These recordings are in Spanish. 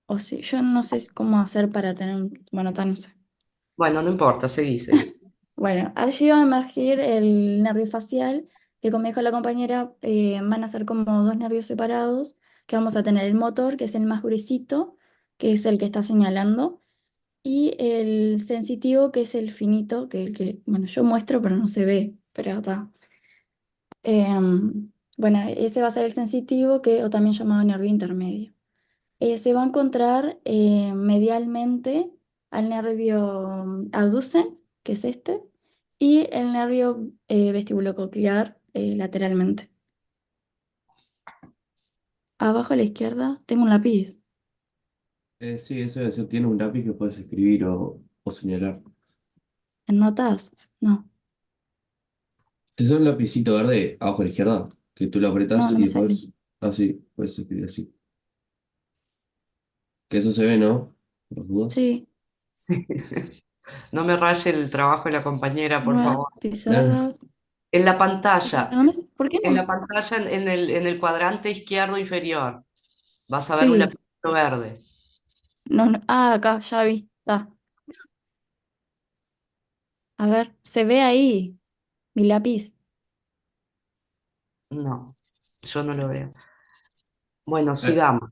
O sí, yo no sé cómo hacer para tener bueno, no sé. Bueno, no importa, seguí, seguí. Bueno, allí va a emergir el nervio facial, que como dijo la compañera, van a ser como dos nervios separados, que vamos a tener el motor, que es el más gruesito, que es el que está señalando, y el sensitivo, que es el finito, que el que, bueno, yo muestro, pero no se ve, pero está. Bueno, ese va a ser el sensitivo, que, o también llamado nervio intermedio. Se va a encontrar medialmente al nervio abducen, que es este, y el nervio vestibulococlear lateralmente. Abajo a la izquierda tengo un lápiz. Sí, eso tiene un lápiz que puedes escribir o señalar. ¿En notas? No, Te sale un lapicito verde abajo a la izquierda, que tú lo no, apretas no y me sale. después así, puedes escribir así. Que eso se ve, ¿no? Por las dudas. Sí, Sí. No me raye el trabajo de la compañera, por nuevas favor. pizarras. En la Pero pantalla, no me, ¿por qué en la no? pantalla, en el cuadrante izquierdo inferior, vas a ver un Sí, lapicito verde. no, acá, ya vi. Está. A ver, se ve ahí mi lápiz. No, yo no lo veo. Bueno, Eh, sigamos.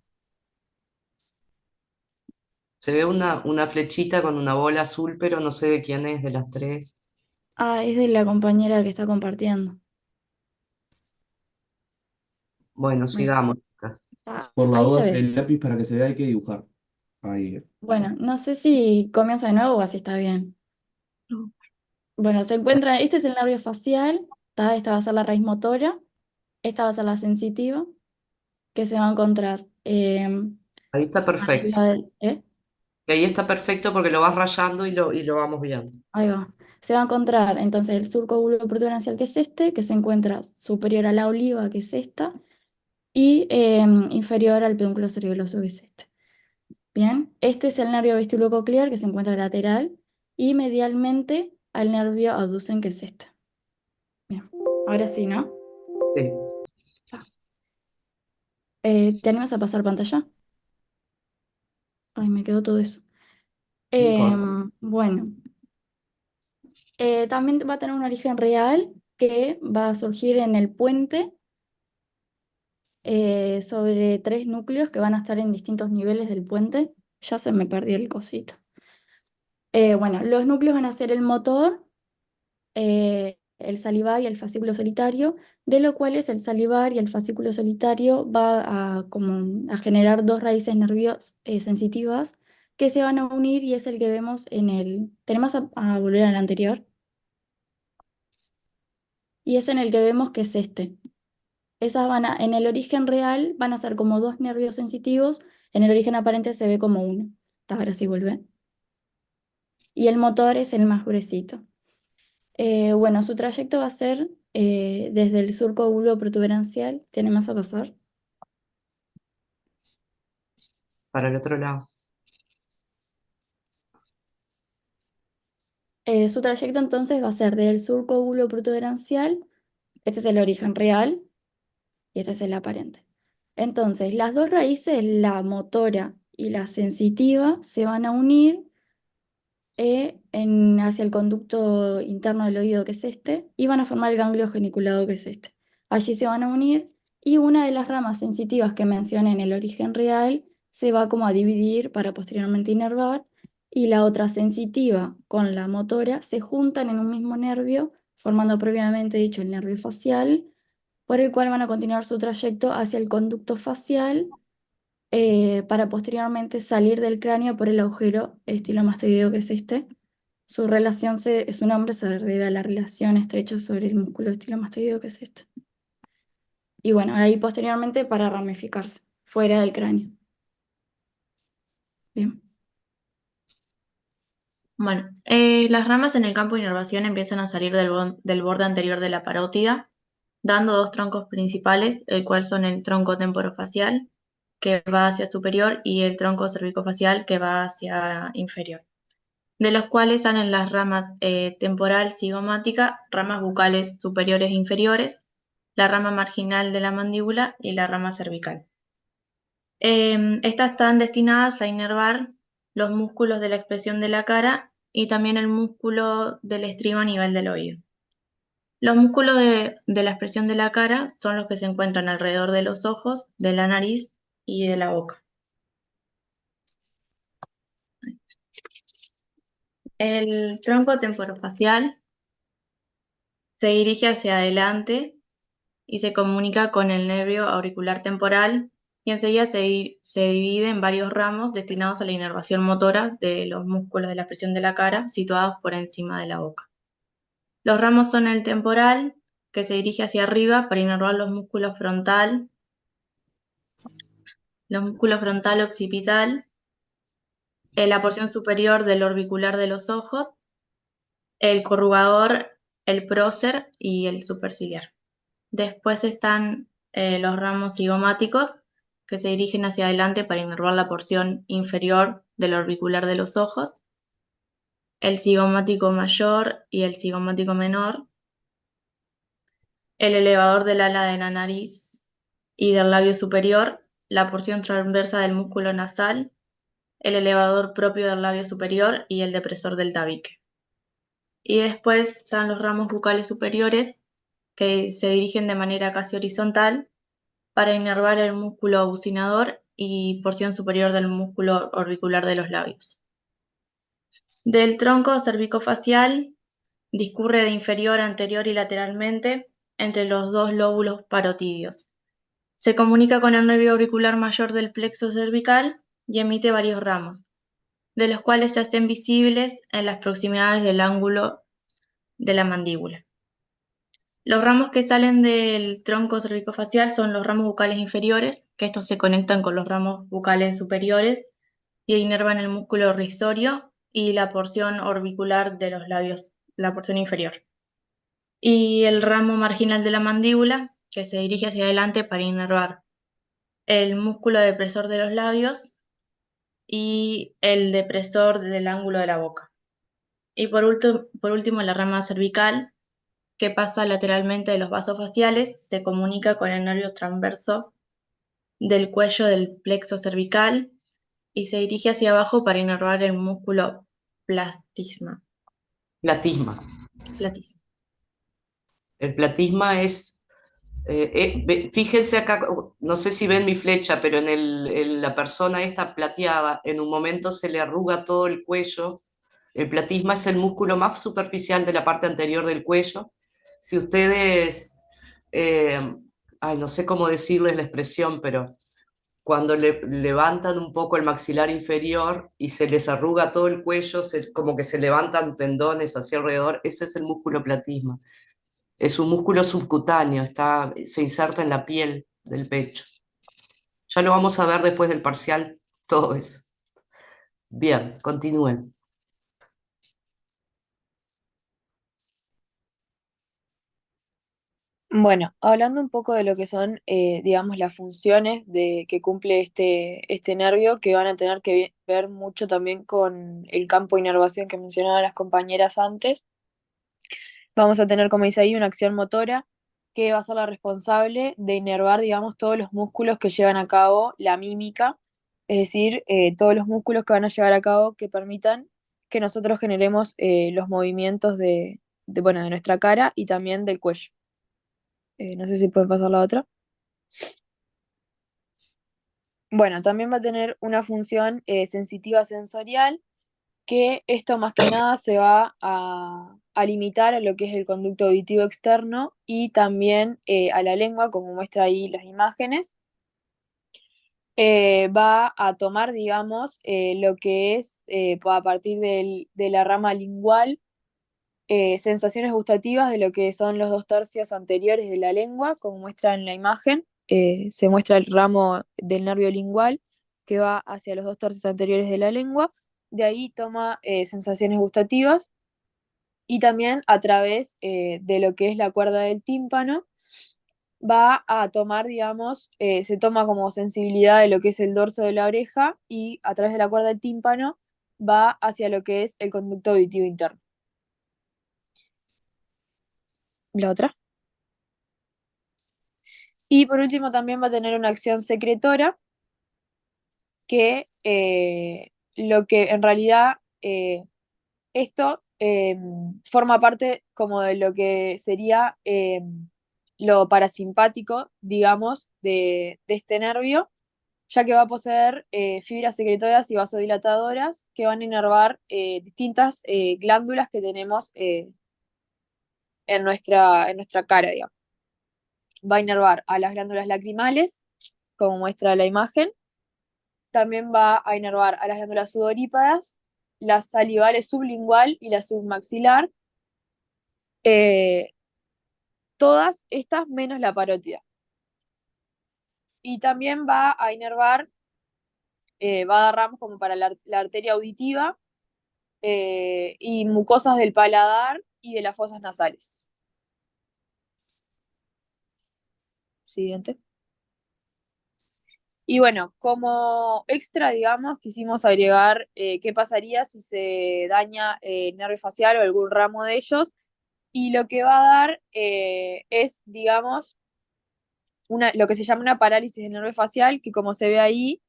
Se ve una flechita con una bola azul, pero no sé de quién es de las tres. Ah, es de la compañera que está compartiendo. Bueno, Bueno, sigamos, chicas. por las ahí se dudas, ve. el lápiz para que se vea hay que dibujar. Ahí. Bueno, no sé si comienza de nuevo o así está bien. No. Bueno, se encuentra, este es el nervio facial, esta va a ser la raíz motora, esta va a ser la sensitiva, que se va a encontrar Ahí está perfecto. arriba del, ¿eh? Y ahí está perfecto porque lo vas rayando y lo vamos viendo. Ahí va. Se va a encontrar entonces el surco protuberancial, que es este, que se encuentra superior a la oliva, que es esta, y inferior al pedúnculo cerebeloso, que es este. Bien, este es el nervio vestibulococlear, que se encuentra lateral, y medialmente al nervio abducen, que es este. Bien, ahora sí, ¿no? Sí, Ah. ¿Te animas a pasar pantalla? Ay, me quedó todo eso. no importa. Bueno, también va a tener un origen real que va a surgir en el puente sobre tres núcleos que van a estar en distintos niveles del puente. Ya se me perdió el cosito. Bueno, los núcleos van a ser el motor, el salivar y el fascículo solitario, de lo cual es el salivar y el fascículo solitario va a, como, a generar dos raíces nerviosas sensitivas que se van a unir y es el que vemos en el... Tenemos a volver al anterior. Y es en el que vemos que es este. Esas en el origen real van a ser como dos nervios sensitivos, en el origen aparente se ve como uno. Ahora sí vuelve. Y el motor es el más gruesito. Bueno, su trayecto va a ser desde el surco protuberancial, tiene más a pasar. Para el otro lado. Su trayecto entonces va a ser del surco protuberancial, este es el origen real y este es el aparente. Entonces, las dos raíces, la motora y la sensitiva, se van a unir hacia el conducto interno del oído, que es este, y van a formar el ganglio geniculado, que es este. Allí se van a unir y una de las ramas sensitivas que mencioné en el origen real se va como a dividir para posteriormente inervar y la otra sensitiva con la motora se juntan en un mismo nervio, formando previamente dicho el nervio facial, por el cual van a continuar su trayecto hacia el conducto facial para posteriormente salir del cráneo por el agujero estilomastoideo, que es este. Su nombre se debe a la relación estrecha sobre el músculo estilomastoideo, que es este. Y bueno, ahí posteriormente para ramificarse fuera del cráneo. Bien. Bueno, las ramas en el campo de inervación empiezan a salir del borde anterior de la parótida, dando dos troncos principales, el cual son el tronco temporofacial, que va hacia superior, y el tronco cervicofacial, que va hacia inferior, de los cuales salen las ramas temporal cigomática, ramas bucales superiores e inferiores, la rama marginal de la mandíbula y la rama cervical. Estas están destinadas a inervar los músculos de la expresión de la cara y también el músculo del estribo a nivel del oído. Los músculos de la expresión de la cara son los que se encuentran alrededor de los ojos, de la nariz y de la boca. El tronco temporofacial se dirige hacia adelante y se comunica con el nervio auricular temporal y enseguida se divide en varios ramos destinados a la inervación motora de los músculos de la expresión de la cara situados por encima de la boca. Los ramos son el temporal, que se dirige hacia arriba para inervar los músculos frontal occipital, la porción superior del orbicular de los ojos, el corrugador, el prócer y el superciliar. Después están los ramos cigomáticos, que se dirigen hacia adelante para inervar la porción inferior del orbicular de los ojos, el cigomático mayor y el cigomático menor, el elevador del ala de la nariz y del labio superior, la porción transversa del músculo nasal, el elevador propio del labio superior y el depresor del tabique. Y después están los ramos bucales superiores, que se dirigen de manera casi horizontal para inervar el músculo abucinador y porción superior del músculo orbicular de los labios. Del tronco cervicofacial discurre de inferior a anterior y lateralmente entre los dos lóbulos parotidios. Se comunica con el nervio auricular mayor del plexo cervical y emite varios ramos, de los cuales se hacen visibles en las proximidades del ángulo de la mandíbula. Los ramos que salen del tronco cervicofacial son los ramos bucales inferiores, que estos se conectan con los ramos bucales superiores y inervan el músculo risorio y la porción orbicular de los labios, la porción inferior. Y el ramo marginal de la mandíbula, que se dirige hacia adelante para inervar el músculo depresor de los labios y el depresor del ángulo de la boca. Y por último, la rama cervical, que pasa lateralmente de los vasos faciales, se comunica con el nervio transverso del cuello del plexo cervical y se dirige hacia abajo para inervar el músculo platisma. Platisma. Platisma. El platisma es, fíjense acá, no sé si ven mi flecha, pero en la persona esta plateada, en un momento se le arruga todo el cuello. El platisma es el músculo más superficial de la parte anterior del cuello. Si ustedes, eh, ay, no sé cómo decirles la expresión, pero cuando levantan un poco el maxilar inferior y se les arruga todo el cuello, como que se levantan tendones hacia alrededor, ese es el músculo platisma. Es un músculo subcutáneo, se inserta en la piel del pecho. Ya lo vamos a ver después del parcial, todo eso. Bien, continúen. Bueno, hablando un poco de lo que son, digamos, las funciones que cumple este nervio, que van a tener que ver mucho también con el campo de inervación que mencionaban las compañeras antes. Vamos a tener, como dice ahí, una acción motora que va a ser la responsable de inervar, digamos, todos los músculos que llevan a cabo la mímica, es decir, todos los músculos que van a llevar a cabo que permitan que nosotros generemos los movimientos bueno, de nuestra cara y también del cuello. No sé si pueden pasar la otra. Bueno, también va a tener una función sensitiva sensorial, que esto más que nada se va a limitar a lo que es el conducto auditivo externo y también a la lengua, como muestra ahí las imágenes. Va a tomar, digamos, lo que es a partir de la rama lingual, sensaciones gustativas de lo que son los 2 tercios anteriores de la lengua, como muestra en la imagen. Se muestra el ramo del nervio lingual que va hacia los 2 tercios anteriores de la lengua. De ahí toma sensaciones gustativas y también a través de lo que es la cuerda del tímpano va a tomar, digamos, se toma como sensibilidad de lo que es el dorso de la oreja y a través de la cuerda del tímpano va hacia lo que es el conducto auditivo interno. La otra. Y por último también va a tener una acción secretora, que lo que en realidad esto forma parte como de lo que sería lo parasimpático, digamos, de este nervio, ya que va a poseer fibras secretoras y vasodilatadoras que van a inervar distintas glándulas que tenemos en nuestra cara, digamos. Va a inervar a las glándulas lacrimales, como muestra la imagen. También va a inervar a las glándulas sudoríparas, las salivales sublingual y la submaxilar, eh, todas estas menos la parótida. Y también va a inervar, va a dar ramos como para la arteria auditiva y mucosas del paladar y de las fosas nasales. Siguiente. Y bueno, como extra, digamos, quisimos agregar qué pasaría si se daña el nervio facial o algún ramo de ellos. Y lo que va a dar es, digamos, lo que se llama una parálisis del nervio facial, que como se ve ahí,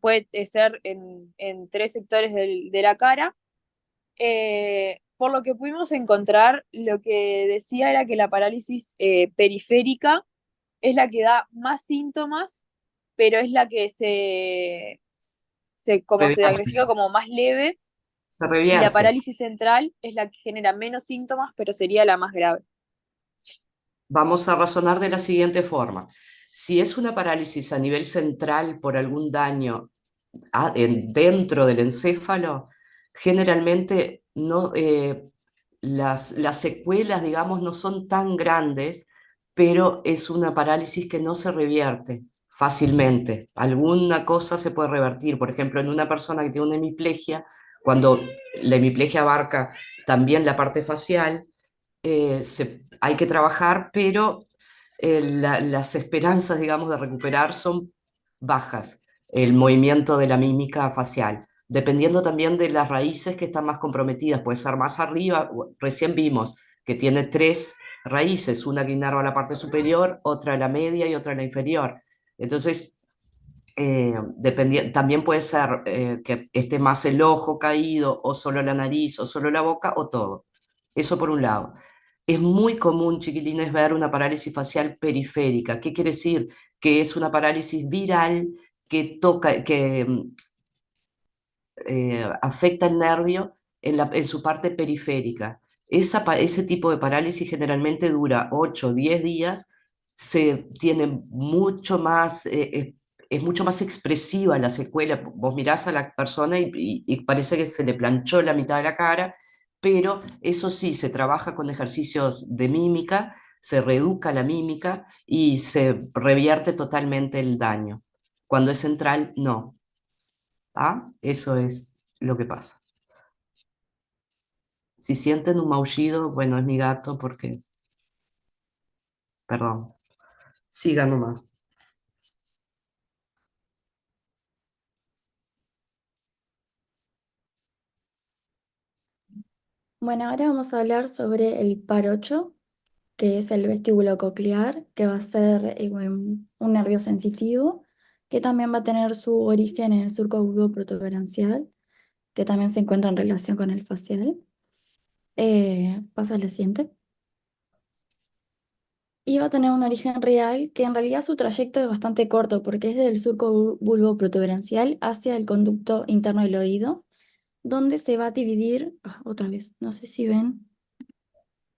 puede ser en tres sectores de la cara. Por lo que pudimos encontrar, lo que decía era que la parálisis periférica es la que da más síntomas, pero es la que como se Revierte, diagnostica como más leve, se y la revierte. parálisis central es la que genera menos síntomas, pero sería la más grave. Vamos a razonar de la siguiente forma. Si es una parálisis a nivel central por algún daño dentro del encéfalo, generalmente no, las secuelas, digamos, no son tan grandes, pero es una parálisis que no se revierte fácilmente. Alguna cosa se puede revertir. Por ejemplo, en una persona que tiene una hemiplegia, cuando la hemiplegia abarca también la parte facial, hay que trabajar, pero las esperanzas, digamos, de recuperar son bajas. El movimiento de la mímica facial, dependiendo también de las raíces que están más comprometidas, puede ser más arriba. Recién vimos que tiene tres raíces, una que inerva la parte superior, otra la media y otra la inferior. Entonces, también puede ser que esté más el ojo caído, o solo la nariz, o solo la boca, o todo. Eso por un lado. Es muy común, chiquilines, ver una parálisis facial periférica. ¿Qué quiere decir? Que es una parálisis viral que afecta el nervio en su parte periférica. Ese tipo de parálisis generalmente dura 8 o 10 días, tiene mucho más, es mucho más expresiva la secuela. Vos mirás a la persona y parece que se le planchó la mitad de la cara, pero eso sí, se trabaja con ejercicios de mímica, se reeduca la mímica y se revierte totalmente el daño. Cuando es central, no. ¿Ah? Eso es lo que pasa. Si sienten un maullido, bueno, es mi gato porque, perdón, siga nomás. Bueno, ahora vamos a hablar sobre el par 8, que es el vestíbulo coclear, que va a ser un nervio sensitivo, que también va a tener su origen en el surco protogarancial, que también se encuentra en relación con el facial. Pasa a la siguiente. Y va a tener un origen real, que en realidad su trayecto es bastante corto, porque es del surco protogarancial hacia el conducto interno del oído, donde se va a dividir, otra vez, no sé si ven.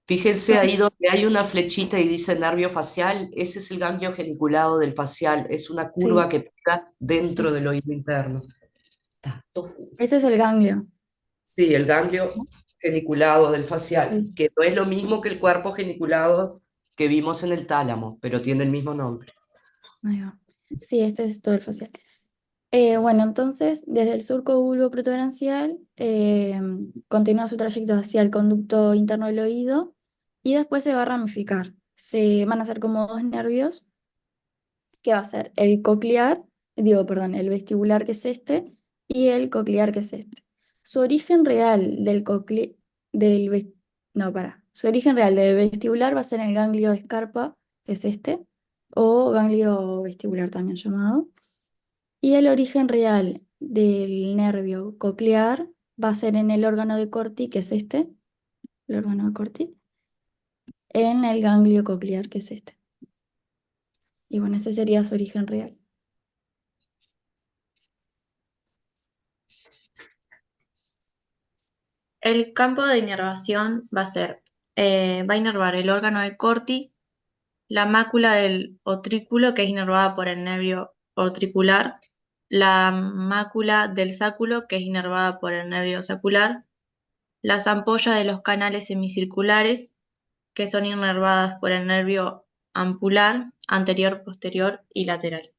Fíjense ahí donde hay una flechita y dice nervio facial, ese es el ganglio geniculado del facial, es una curva Sí, que pega dentro del oído interno. Está tofu. ese es el ganglio. Sí, el ganglio geniculado del facial, Sí, que no es lo mismo que el cuerpo geniculado que vimos en el tálamo, pero tiene el mismo nombre. ahí va. Sí, este es todo el facial. Bueno, entonces, desde el surco protogarancial continúa su trayecto hacia el conducto interno del oído y después se va a ramificar. Se van a hacer como dos nervios, que va a ser el coclear, digo, perdón, el vestibular, que es este, y el coclear, que es este. Su origen real no, Su origen real del vestibular va a ser en el ganglio de Scarpa, que es este, o ganglio vestibular también llamado. Y el origen real del nervio coclear va a ser en el órgano de Corti, que es este, el órgano de Corti, en el ganglio coclear, que es este. Y bueno, ese sería su origen real. El campo de inervación va a inervar el órgano de Corti, la mácula del otrículo, que es inervada por el nervio otricular, la mácula del sáculo, que es inervada por el nervio sacular, las ampollas de los canales semicirculares, que son inervadas por el nervio ampular, anterior, posterior y lateral.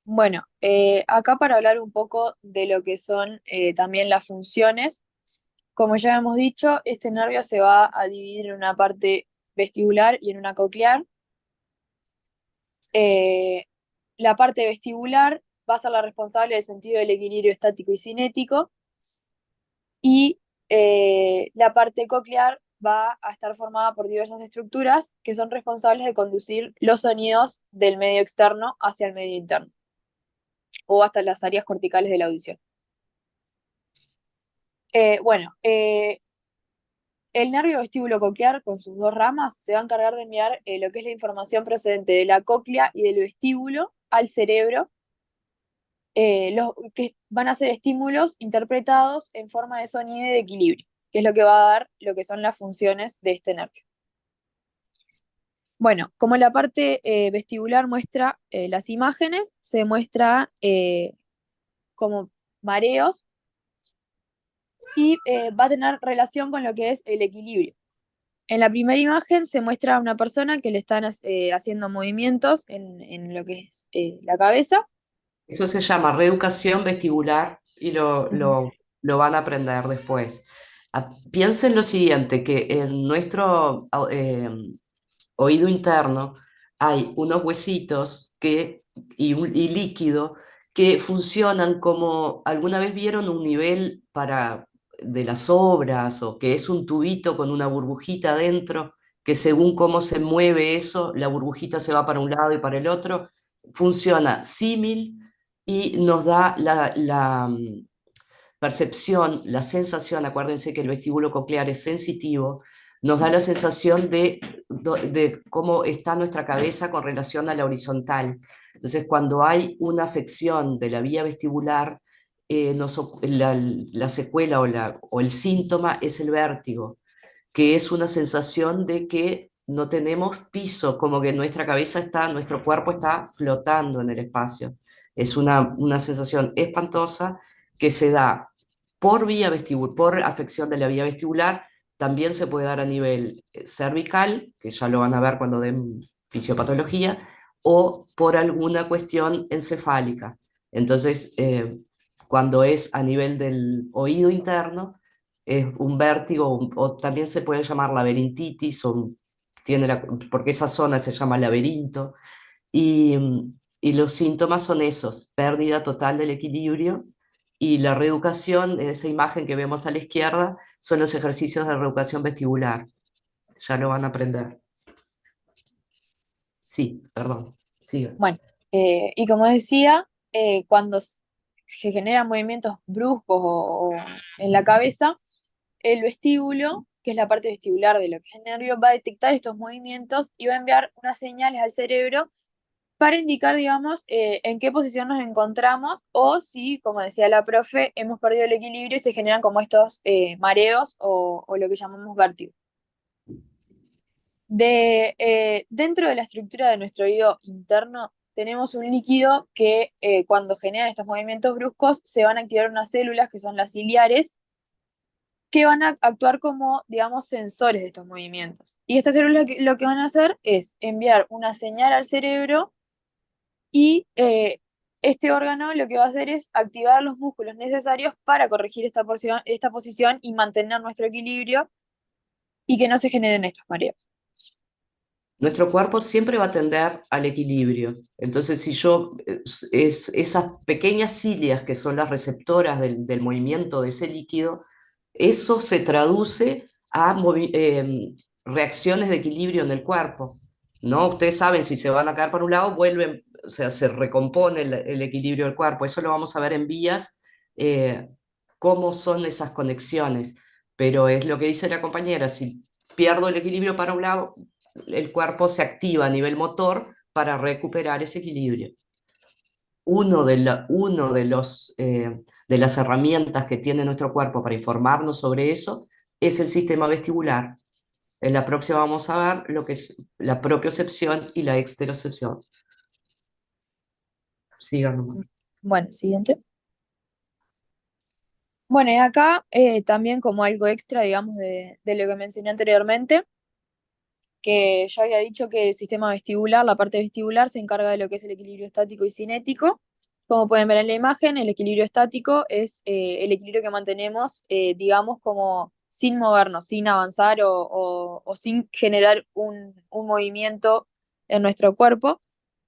Bueno, acá para hablar un poco de lo que son también las funciones. Como ya hemos dicho, este nervio se va a dividir en una parte vestibular y en una coclear. Eh, la parte vestibular va a ser la responsable del sentido del equilibrio estático y cinético, y la parte coclear va a estar formada por diversas estructuras que son responsables de conducir los sonidos del medio externo hacia el medio interno o hasta las áreas corticales de la audición. Bueno, el nervio vestíbulo coclear con sus dos ramas se va a encargar de enviar lo que es la información procedente de la cóclea y del vestíbulo al cerebro, los que van a ser estímulos interpretados en forma de sonido y de equilibrio, que es lo que va a dar lo que son las funciones de este nervio. Bueno, como la parte vestibular muestra las imágenes, se muestra como mareos y va a tener relación con lo que es el equilibrio. En la primera imagen se muestra a una persona que le están haciendo movimientos en lo que es la cabeza. Eso se llama reeducación vestibular y lo van a aprender después. Piensen lo siguiente, que en nuestro oído interno hay unos huesitos y líquido que funcionan como, ¿alguna vez vieron un nivel de las obras o que es un tubito con una burbujita adentro, que según cómo se mueve eso, la burbujita se va para un lado y para el otro? Funciona símil y nos da la percepción, la sensación. Acuérdense que el vestíbulo coclear es sensitivo, nos da la sensación de cómo está nuestra cabeza con relación a la horizontal. Entonces, cuando hay una afección de la vía vestibular, la secuela o el síntoma es el vértigo, que es una sensación de que no tenemos piso, como que nuestro cuerpo está flotando en el espacio. Es una sensación espantosa que se da por vía vestibular, por afección de la vía vestibular. También se puede dar a nivel cervical, que ya lo van a ver cuando den fisiopatología, o por alguna cuestión encefálica. Entonces, cuando es a nivel del oído interno, es un vértigo, o también se puede llamar laberintitis, porque esa zona se llama laberinto, y los síntomas son esos: pérdida total del equilibrio, y la reeducación, esa imagen que vemos a la izquierda, son los ejercicios de reeducación vestibular. Ya lo van a aprender. Sí, perdón, siga. Bueno, y como decía, cuando se generan movimientos bruscos o en la cabeza, el vestíbulo, que es la parte vestibular de lo que es el nervio, va a detectar estos movimientos y va a enviar unas señales al cerebro para indicar, digamos, en qué posición nos encontramos o si, como decía la profe, hemos perdido el equilibrio y se generan como estos mareos o lo que llamamos vértigo. Dentro de la estructura de nuestro oído interno tenemos un líquido que cuando generan estos movimientos bruscos se van a activar unas células que son las ciliares, que van a actuar como, digamos, sensores de estos movimientos. Y estas células lo que van a hacer es enviar una señal al cerebro y este órgano lo que va a hacer es activar los músculos necesarios para corregir esta posición y mantener nuestro equilibrio y que no se generen estos mareos. Nuestro cuerpo siempre va a tender al equilibrio. Entonces, si esas pequeñas cilias que son las receptoras del movimiento de ese líquido, eso se traduce a reacciones de equilibrio en el cuerpo. ¿no? Ustedes saben, si se van a caer para un lado, vuelven, o sea, se recompone el equilibrio del cuerpo. Eso lo vamos a ver en vías, eh, cómo son esas conexiones. Pero es lo que dice la compañera, si pierdo el equilibrio para un lado, el cuerpo se activa a nivel motor para recuperar ese equilibrio. Uno de las herramientas que tiene nuestro cuerpo para informarnos sobre eso es el sistema vestibular. En la próxima vamos a ver lo que es la propiocepción y la exterocepción. Sigan nomás. Bueno, siguiente. Bueno, y acá también como algo extra, digamos, de lo que mencioné anteriormente, que yo había dicho que el sistema vestibular, la parte vestibular, se encarga de lo que es el equilibrio estático y cinético. Como pueden ver en la imagen, el equilibrio estático es el equilibrio que mantenemos, digamos, como sin movernos, sin avanzar o sin generar un movimiento en nuestro cuerpo.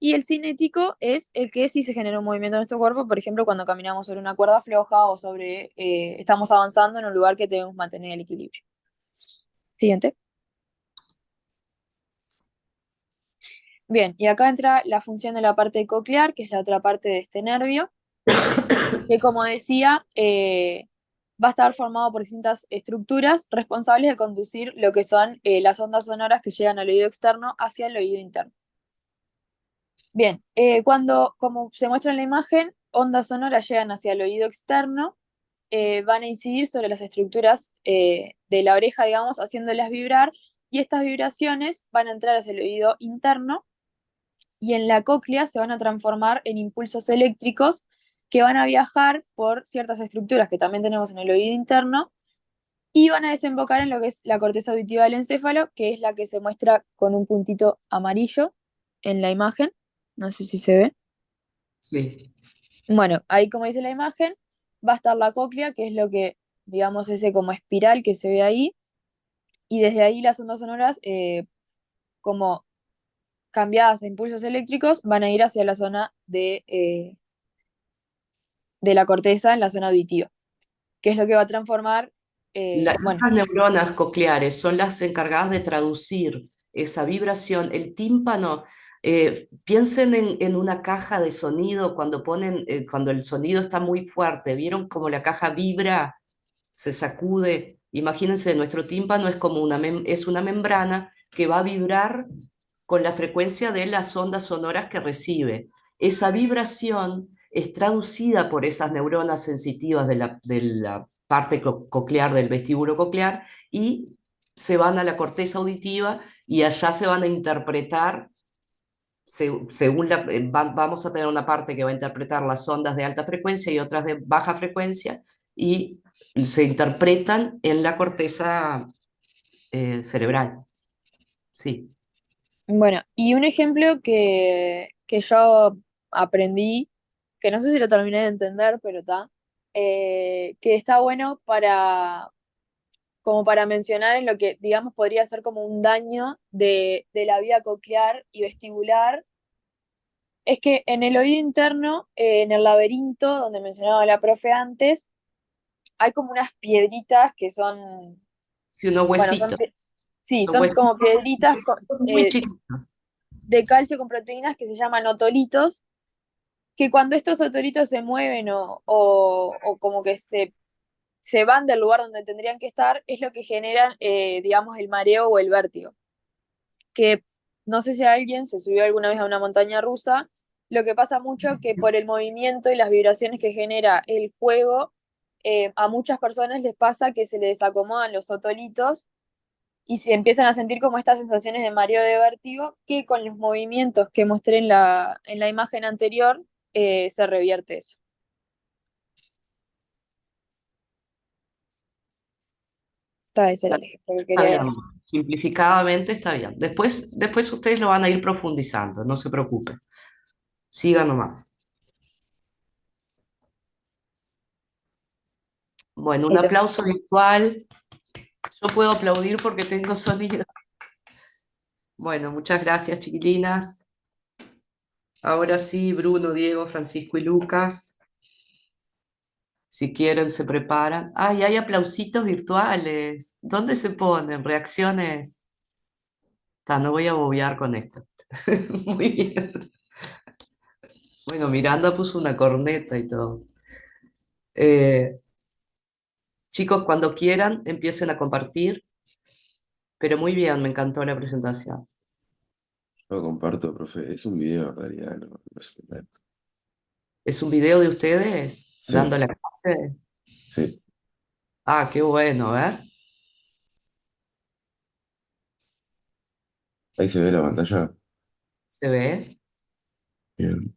Y el cinético es el que sí se genera un movimiento en nuestro cuerpo, por ejemplo, cuando caminamos sobre una cuerda floja o sobre, estamos avanzando en un lugar que debemos mantener el equilibrio. Siguiente. Bien, y acá entra la función de la parte coclear, que es la otra parte de este nervio, que como decía, va a estar formado por distintas estructuras responsables de conducir lo que son las ondas sonoras que llegan al oído externo hacia el oído interno. Bien, cuando, como se muestra en la imagen, ondas sonoras llegan hacia el oído externo, van a incidir sobre las estructuras de la oreja, digamos, haciéndolas vibrar, y estas vibraciones van a entrar hacia el oído interno y en la cóclea se van a transformar en impulsos eléctricos que van a viajar por ciertas estructuras que también tenemos en el oído interno y van a desembocar en lo que es la corteza auditiva del encéfalo, que es la que se muestra con un puntito amarillo en la imagen. No sé si se ve. Sí. Bueno, ahí como dice la imagen, va a estar la cóclea, que es lo que, digamos, ese como espiral que se ve ahí, y desde ahí las ondas sonoras, como cambiadas a impulsos eléctricos, van a ir hacia la zona de la corteza en la zona auditiva, que es lo que va a transformar, bueno, Esas neuronas cocleares son las encargadas de traducir esa vibración. El tímpano, piensen en una caja de sonido cuando ponen, cuando el sonido está muy fuerte. ¿Vieron cómo la caja vibra, se sacude? Imagínense, nuestro tímpano es como es una membrana que va a vibrar con la frecuencia de las ondas sonoras que recibe. Esa vibración es traducida por esas neuronas sensitivas de la parte coclear, del vestíbulo coclear, y se van a la corteza auditiva y allá se van a interpretar, según vamos a tener una parte que va a interpretar las ondas de alta frecuencia y otras de baja frecuencia, y se interpretan en la corteza cerebral. Sí. bueno, y un ejemplo que yo aprendí, que no sé si lo terminé de entender, pero está, que está bueno para, como para mencionar en lo que, digamos, podría ser como un daño de la vía coclear y vestibular. Es que en el oído interno, en el laberinto, donde mencionaba la profe antes, hay como unas piedritas que son, Sí, unos bueno, huesitos. sí, Unos son huesitos como piedritas muy chiquitos. de calcio con proteínas que se llaman otolitos, que cuando estos otolitos se mueven o como que se van del lugar donde tendrían que estar, es lo que generan, digamos, el mareo o el vértigo. Que no sé si alguien se subió alguna vez a una montaña rusa, lo que pasa mucho que por el movimiento y las vibraciones que genera el juego, a muchas personas les pasa que se les desacomodan los otolitos y se empiezan a sentir como estas sensaciones de mareo de vértigo que con los movimientos que mostré en la imagen anterior se revierte eso. Ese era el ejemplo que Está quería bien, dar. simplificadamente está bien. Después ustedes lo van a ir profundizando, no se preocupen. Sigan nomás. Bueno, un Ahí te- aplauso virtual. Yo puedo aplaudir porque tengo sonido. Bueno, muchas gracias, chiquilinas. Ahora sí, Bruno, Diego, Francisco y Lucas. Si quieren, se preparan. ¡Ay, hay aplausitos virtuales! ¿Dónde se ponen? Reacciones. No voy a bobear con esto. Muy bien. Bueno, Miranda puso una corneta y todo. Eh, chicos, cuando quieran, empiecen a compartir, pero muy bien, me encantó la presentación. Lo comparto, profe. Es un video en realidad, no es un video. ¿Es un video de ustedes Sí, dando la clase? sí. Ah, qué bueno, a ver. Ahí se ve la pantalla. ¿Se ve? Bien.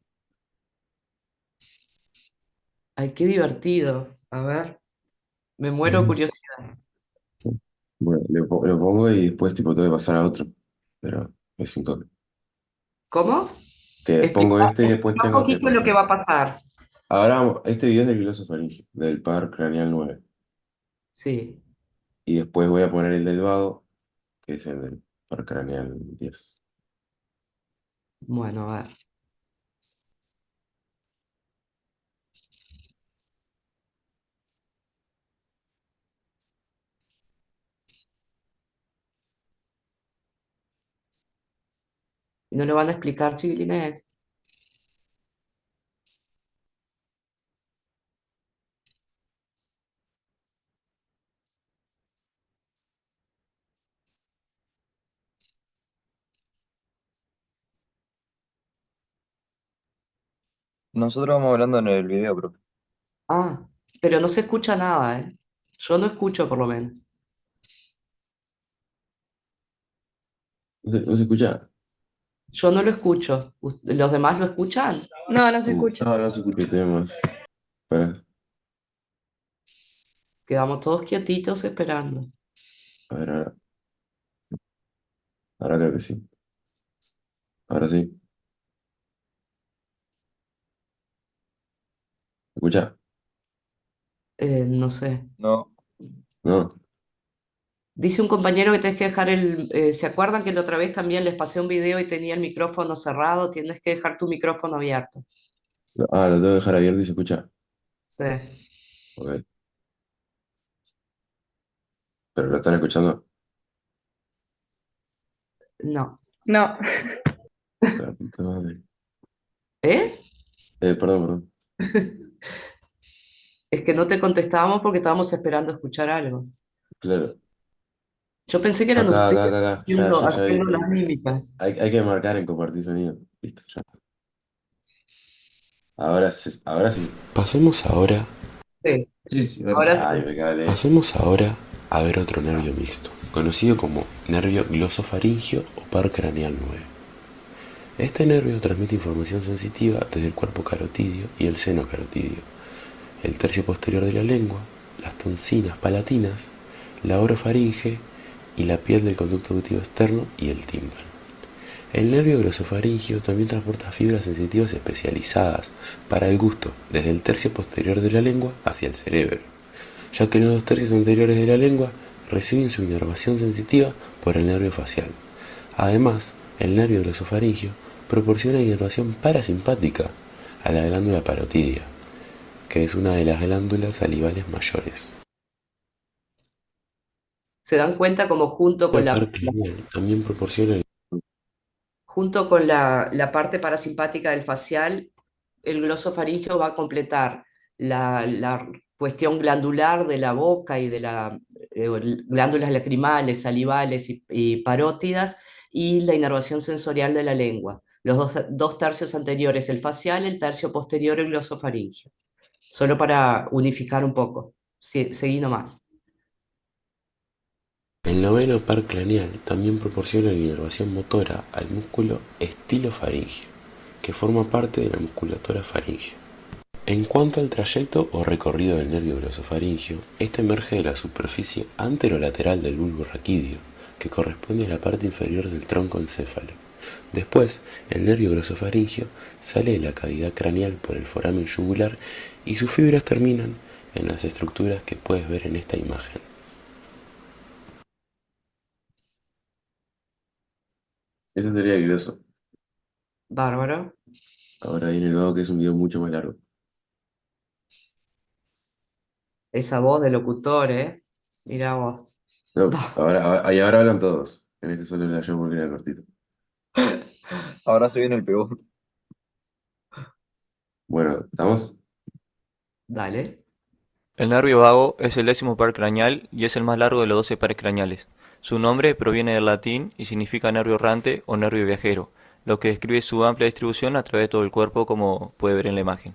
Ay, qué divertido. A ver, me muero de Vamos. curiosidad. Bueno, lo pongo y después tipo tengo que pasar a otro. Pero es un toque. ¿Cómo? Que pongo Explica, este y después explica un tengo que poquito lo que pasar. va a pasar. Ahora, este video es del glosofaringeo, del par craneal 9. Sí, Y después voy a poner el del vago, que es el del par craneal 10. bueno, a ver. ¿No lo van a explicar, chiquilines? Nosotros vamos hablando en el video, profe. Ah, pero no se escucha nada, ¿eh? Yo no escucho por lo menos. ¿No se escucha? Yo no lo escucho. ¿Los demás lo escuchan? No, no se Uh, escucha. No, no se escucha. qué temas. Espera, Quedamos todos quietitos esperando. a ver, ahora creo que sí. Ahora sí. ¿Se escucha? No sé. No, No. Dice un compañero que tienes que dejar ¿se acuerdan que la otra vez también les pasé un video y tenía el micrófono cerrado? Tienes que dejar tu micrófono abierto. Ah, lo tengo que dejar abierto y se escucha. Sí. Ok. ¿Pero lo están escuchando? No. No. La puta madre. ¿Eh? Perdón, perdón. Es que no te contestábamos porque estábamos esperando escuchar algo. Claro. Yo pensé que eran Acá, acá, ustedes acá, acá. Ya haciendo vi. las mímicas. Hay que marcar en compartir sonido. Listo, ya. Ahora sí. Pasemos ahora. Sí, Sí, sí, ahora ahora sí. Ah, sí. impecable. Pasemos ahora a ver otro nervio mixto, conocido como nervio glosofaringio o par craneal 9. Este nervio transmite información sensitiva desde el cuerpo carotidio y el seno carotidio, el tercio posterior de la lengua, las tonsinas palatinas, la orofaringe y la piel del conducto auditivo externo y el tímpano. El nervio glosofaringio también transporta fibras sensitivas especializadas para el gusto desde el tercio posterior de la lengua hacia el cerebro, ya que los dos tercios anteriores de la lengua reciben su inervación sensitiva por el nervio facial. Además, el nervio glosofaringio proporciona inervación parasimpática a la glándula parotidia, que es una de las glándulas salivales mayores. Se dan cuenta como junto con El par craneal también proporciona junto con la parte parasimpática del facial, el glosofaringeo va a completar la cuestión glandular de la boca y de las glándulas lacrimales, salivales y parótidas, y la inervación sensorial de la lengua. Los dos tercios anteriores el facial, el tercio posterior el glosofaringeo. Solo para unificar un poco. Seguí nomás. el noveno par craneal también proporciona la inervación motora al músculo estilofaringeo, que forma parte de la musculatura faringea. En cuanto al trayecto o recorrido del nervio glosofaringio, este emerge de la superficie anterolateral del bulbo raquídeo, que corresponde a la parte inferior del tronco encéfalo. Después, el nervio glosofaringio sale de la cavidad craneal por el foramen yugular y sus fibras terminan en las estructuras que puedes ver en esta imagen. Eso sería el gloso. Bárbaro. Ahora viene el vago, que es un video mucho más largo. Esa voz de locutor, ¿eh? Mira vos. No, ahora hablan todos. En ese solo le halló porque era cortito. Ahora se viene el peor. Bueno, ¿estamos? Dale. El nervio vago es el 10º par craneal y es el más largo de los 12 pares craneales. Su nombre proviene del latín y significa nervio errante o nervio viajero, lo que describe su amplia distribución a través de todo el cuerpo, como puede ver en la imagen.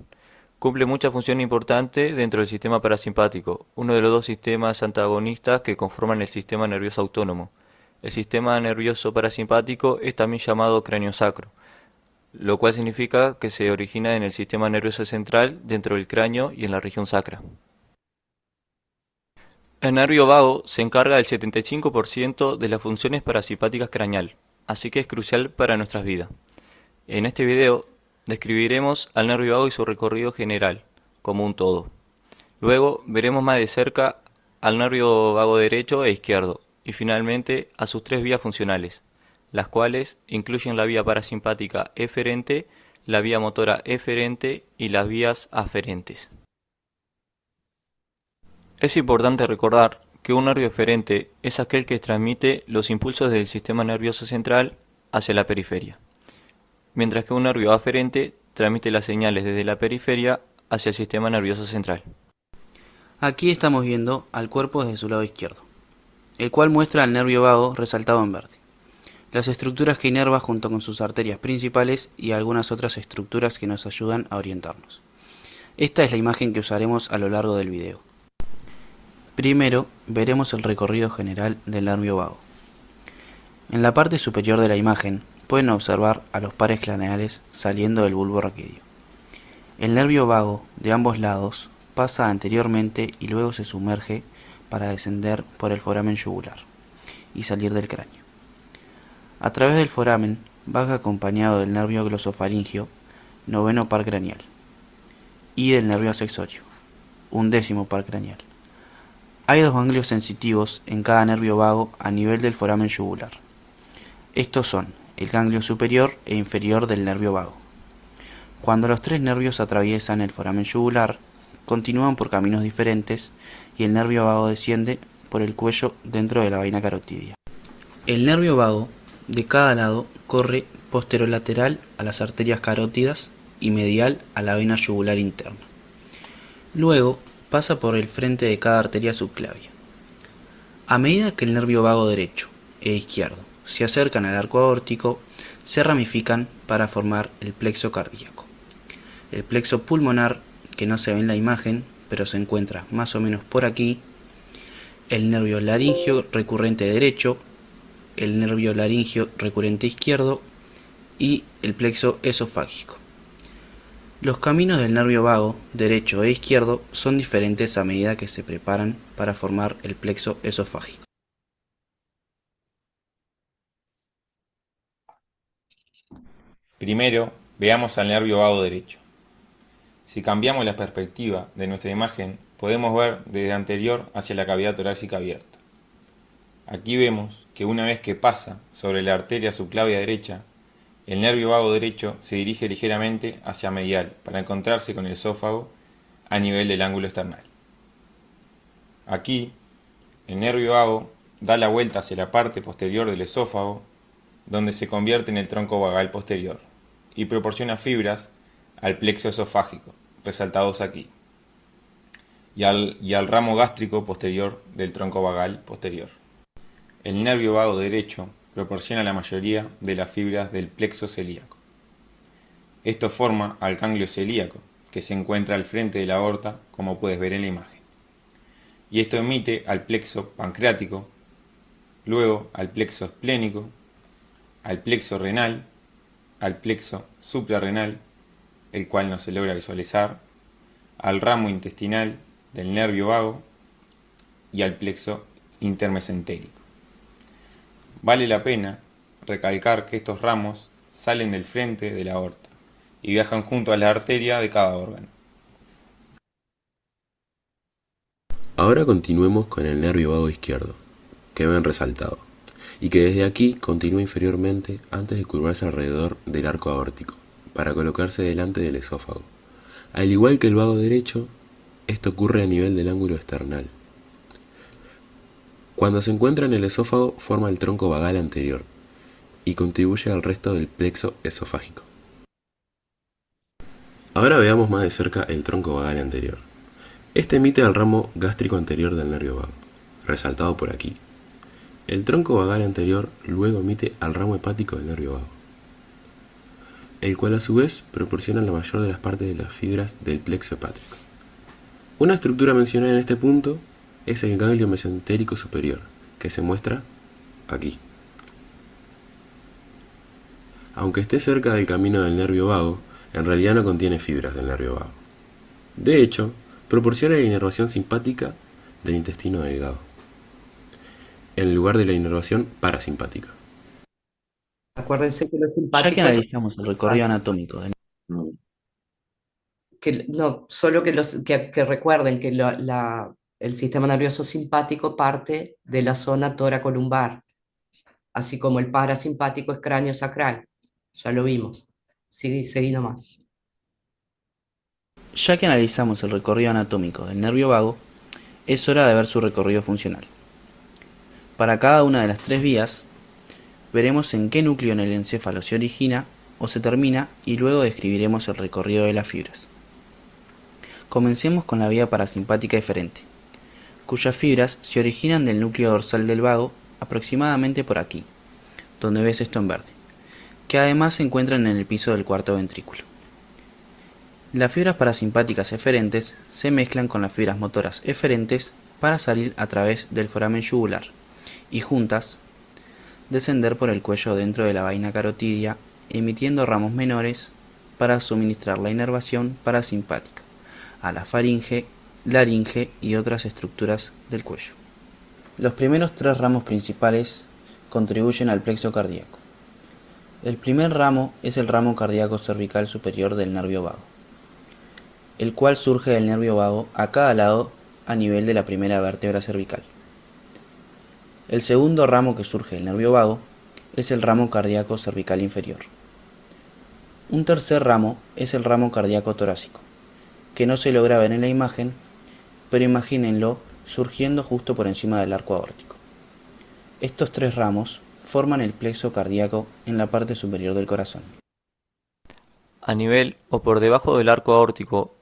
Cumple mucha función importante dentro del sistema parasimpático, uno de los dos sistemas antagonistas que conforman el sistema nervioso autónomo. El sistema nervioso parasimpático es también llamado cráneo-sacro, lo cual significa que se origina en el sistema nervioso central, dentro del cráneo y en la región sacra. El nervio vago se encarga del 75% de las funciones parasimpáticas craneal, así que es crucial para nuestras vidas. En este video describiremos al nervio vago y su recorrido general, como un todo. Luego veremos más de cerca al nervio vago derecho e izquierdo, y finalmente a sus 3 vías funcionales, las cuales incluyen la vía parasimpática eferente, la vía motora eferente y las vías aferentes. Es importante recordar que un nervio eferente es aquel que transmite los impulsos del sistema nervioso central hacia la periferia, mientras que un nervio aferente transmite las señales desde la periferia hacia el sistema nervioso central. Aquí estamos viendo al cuerpo desde su lado izquierdo, el cual muestra al nervio vago resaltado en verde, las estructuras que inerva junto con sus arterias principales y algunas otras estructuras que nos ayudan a orientarnos. Esta es la imagen que usaremos a lo largo del video. Primero, veremos el recorrido general del nervio vago. En la parte superior de la imagen pueden observar a los pares craneales saliendo del bulbo raquídeo. El nervio vago de ambos lados pasa anteriormente y luego se sumerge para descender por el foramen yugular y salir del cráneo. A través del foramen baja acompañado del nervio glosofaringio, 9º par craneal, y del nervio accesorio, 11º par craneal. Hay 2 ganglios sensitivos en cada nervio vago a nivel del foramen yugular. Estos son el ganglio superior e inferior del nervio vago. Cuando los 3 nervios atraviesan el foramen yugular, continúan por caminos diferentes y el nervio vago desciende por el cuello dentro de la vaina carotidia. El nervio vago de cada lado corre posterolateral a las arterias carótidas y medial a la vena yugular interna. Luego pasa por el frente de cada arteria subclavia. A medida que el nervio vago derecho e izquierdo se acercan al arco aórtico, se ramifican para formar el plexo cardíaco. El plexo pulmonar, que no se ve en la imagen, pero se encuentra más o menos por aquí, el nervio laringio recurrente derecho, el nervio laringio recurrente izquierdo y el plexo esofágico. Los caminos del nervio vago, derecho e izquierdo, son diferentes a medida que se preparan para formar el plexo esofágico. Primero, veamos al nervio vago derecho. Si cambiamos la perspectiva de nuestra imagen, podemos ver desde anterior hacia la cavidad torácica abierta. Aquí vemos que una vez que pasa sobre la arteria subclavia derecha, el nervio vago derecho se dirige ligeramente hacia medial para encontrarse con el esófago a nivel del ángulo esternal. Aquí, el nervio vago da la vuelta hacia la parte posterior del esófago, donde se convierte en el tronco vagal posterior, y proporciona fibras al plexo esofágico, resaltados aquí, y al ramo gástrico posterior del tronco vagal posterior. El nervio vago derecho proporciona la mayoría de las fibras del plexo celíaco. Esto forma al ganglio celíaco, que se encuentra al frente de la aorta, como puedes ver en la imagen. Y esto emite al plexo pancreático, luego al plexo esplénico, al plexo renal, al plexo suprarrenal, el cual no se logra visualizar, al ramo intestinal del nervio vago y al plexo intermesentérico. Vale la pena recalcar que estos ramos salen del frente de la aorta y viajan junto a la arteria de cada órgano. Ahora continuemos con el nervio vago izquierdo, que ven resaltado, y que desde aquí continúa inferiormente antes de curvarse alrededor del arco aórtico, para colocarse delante del esófago. Al igual que el vago derecho, esto ocurre a nivel del ángulo esternal. Cuando se encuentra en el esófago forma el tronco vagal anterior y contribuye al resto del plexo esofágico. Ahora veamos más de cerca el tronco vagal anterior. Este emite al ramo gástrico anterior del nervio vago, resaltado por aquí. El tronco vagal anterior luego emite al ramo hepático del nervio vago, el cual a su vez proporciona la mayor de las partes de las fibras del plexo hepático. Una estructura mencionada en este punto es el ganglio mesentérico superior, que se muestra aquí. Aunque esté cerca del camino del nervio vago, en realidad no contiene fibras del nervio vago. De hecho, proporciona la inervación simpática del intestino delgado, en lugar de la inervación parasimpática. Acuérdense que lo Ya que simpático es... analizamos el recorrido anatómico del No, solo que recuerden que el sistema nervioso simpático parte de la zona toracolumbar, así como el parasimpático es cráneo sacral. Ya lo vimos. Seguí nomás. Ya que analizamos el recorrido anatómico del nervio vago, es hora de ver su recorrido funcional. Para cada una de las tres vías, veremos en qué núcleo en el encéfalo se origina o se termina y luego describiremos el recorrido de las fibras. Comencemos con la vía parasimpática eferente, cuyas fibras se originan del núcleo dorsal del vago aproximadamente por aquí, donde ves esto en verde, que además se encuentran en el piso del cuarto ventrículo. Las fibras parasimpáticas eferentes se mezclan con las fibras motoras eferentes para salir a través del foramen yugular y juntas descender por el cuello dentro de la vaina carotidia, emitiendo ramos menores para suministrar la inervación parasimpática a la faringe, laringe y otras estructuras del cuello. Los primeros tres ramos principales contribuyen al plexo cardíaco. El primer ramo es el ramo cardíaco cervical superior del nervio vago, el cual surge del nervio vago a cada lado a nivel de la primera vértebra cervical. El segundo ramo que surge del nervio vago es el ramo cardíaco cervical inferior. Un tercer ramo es el ramo cardíaco torácico, que no se logra ver en la imagen, pero imagínenlo surgiendo justo por encima del arco aórtico. Estos tres ramos forman el plexo cardíaco en la parte superior del corazón. A nivel o por debajo del arco aórtico,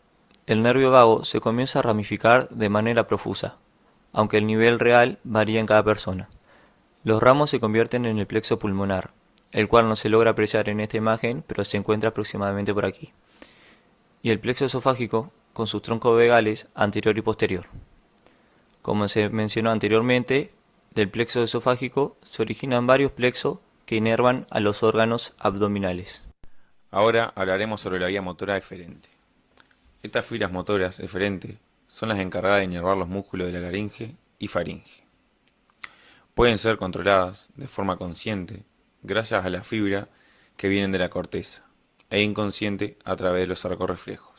el nervio vago se comienza a ramificar de manera profusa, aunque el nivel real varía en cada persona. Los ramos se convierten en el plexo pulmonar, el cual no se logra apreciar en esta imagen, pero se encuentra aproximadamente por aquí. Y el plexo esofágico, con sus troncos vagales anterior y posterior. Como se mencionó anteriormente, del plexo esofágico se originan varios plexos que inervan a los órganos abdominales. Ahora hablaremos sobre la vía motora eferente. Estas fibras motoras eferentes son las encargadas de inervar los músculos de la laringe y faringe. Pueden ser controladas de forma consciente gracias a la fibra que vienen de la corteza e inconsciente a través de los arcos reflejos.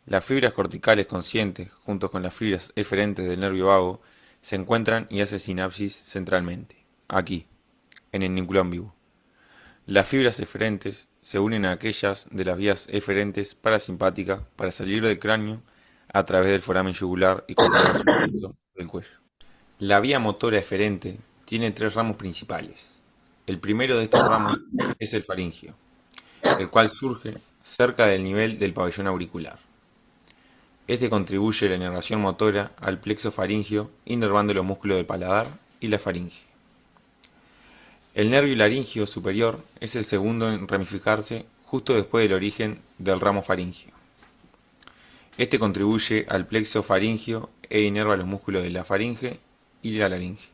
Las fibras corticales conscientes junto con las fibras eferentes del nervio vago se encuentran y hacen sinapsis centralmente, aquí, en el núcleo ambiguo. Las fibras eferentes se unen a aquellas de las vías eferentes parasimpática para salir del cráneo a través del foramen yugular y continuar subiendo del cuello. La vía motora eferente tiene tres ramos principales. El primero de estos ramos es el faringio, el cual surge cerca del nivel del pabellón auricular. Este contribuye a la inervación motora al plexo faringio, inervando los músculos del paladar y la faringe. El nervio laringio superior es el segundo en ramificarse justo después del origen del ramo faringio. Este contribuye al plexo faringio e inerva los músculos de la faringe y la laringe.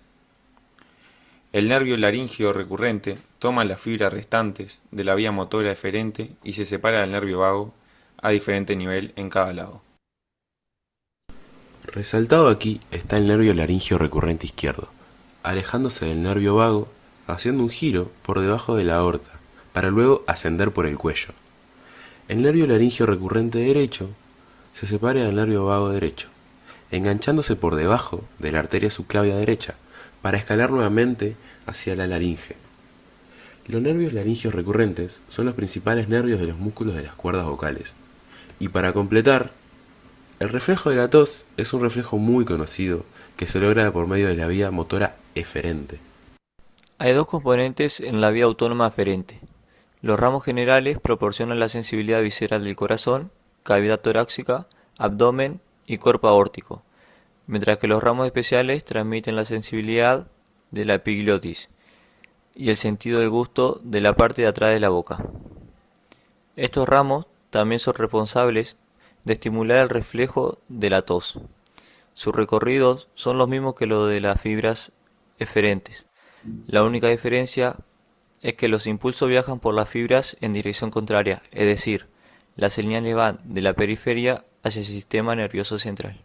El nervio laringio recurrente toma las fibras restantes de la vía motora eferente y se separa del nervio vago a diferente nivel en cada lado. Resaltado aquí está el nervio laringio recurrente izquierdo, alejándose del nervio vago, haciendo un giro por debajo de la aorta, para luego ascender por el cuello. El nervio laringio recurrente derecho se separa del nervio vago derecho, enganchándose por debajo de la arteria subclavia derecha, para escalar nuevamente hacia la laringe. Los nervios laringios recurrentes son los principales nervios de los músculos de las cuerdas vocales. Y para completar, el reflejo de la tos es un reflejo muy conocido que se logra por medio de la vía motora eferente. Hay dos componentes en la vía autónoma aferente. Los ramos generales proporcionan la sensibilidad visceral del corazón, cavidad torácica, abdomen y cuerpo aórtico, mientras que los ramos especiales transmiten la sensibilidad de la epiglotis y el sentido del gusto de la parte de atrás de la boca. Estos ramos también son responsables de estimular el reflejo de la tos. Sus recorridos son los mismos que los de las fibras eferentes. La única diferencia es que los impulsos viajan por las fibras en dirección contraria, es decir, las señales van de la periferia hacia el sistema nervioso central.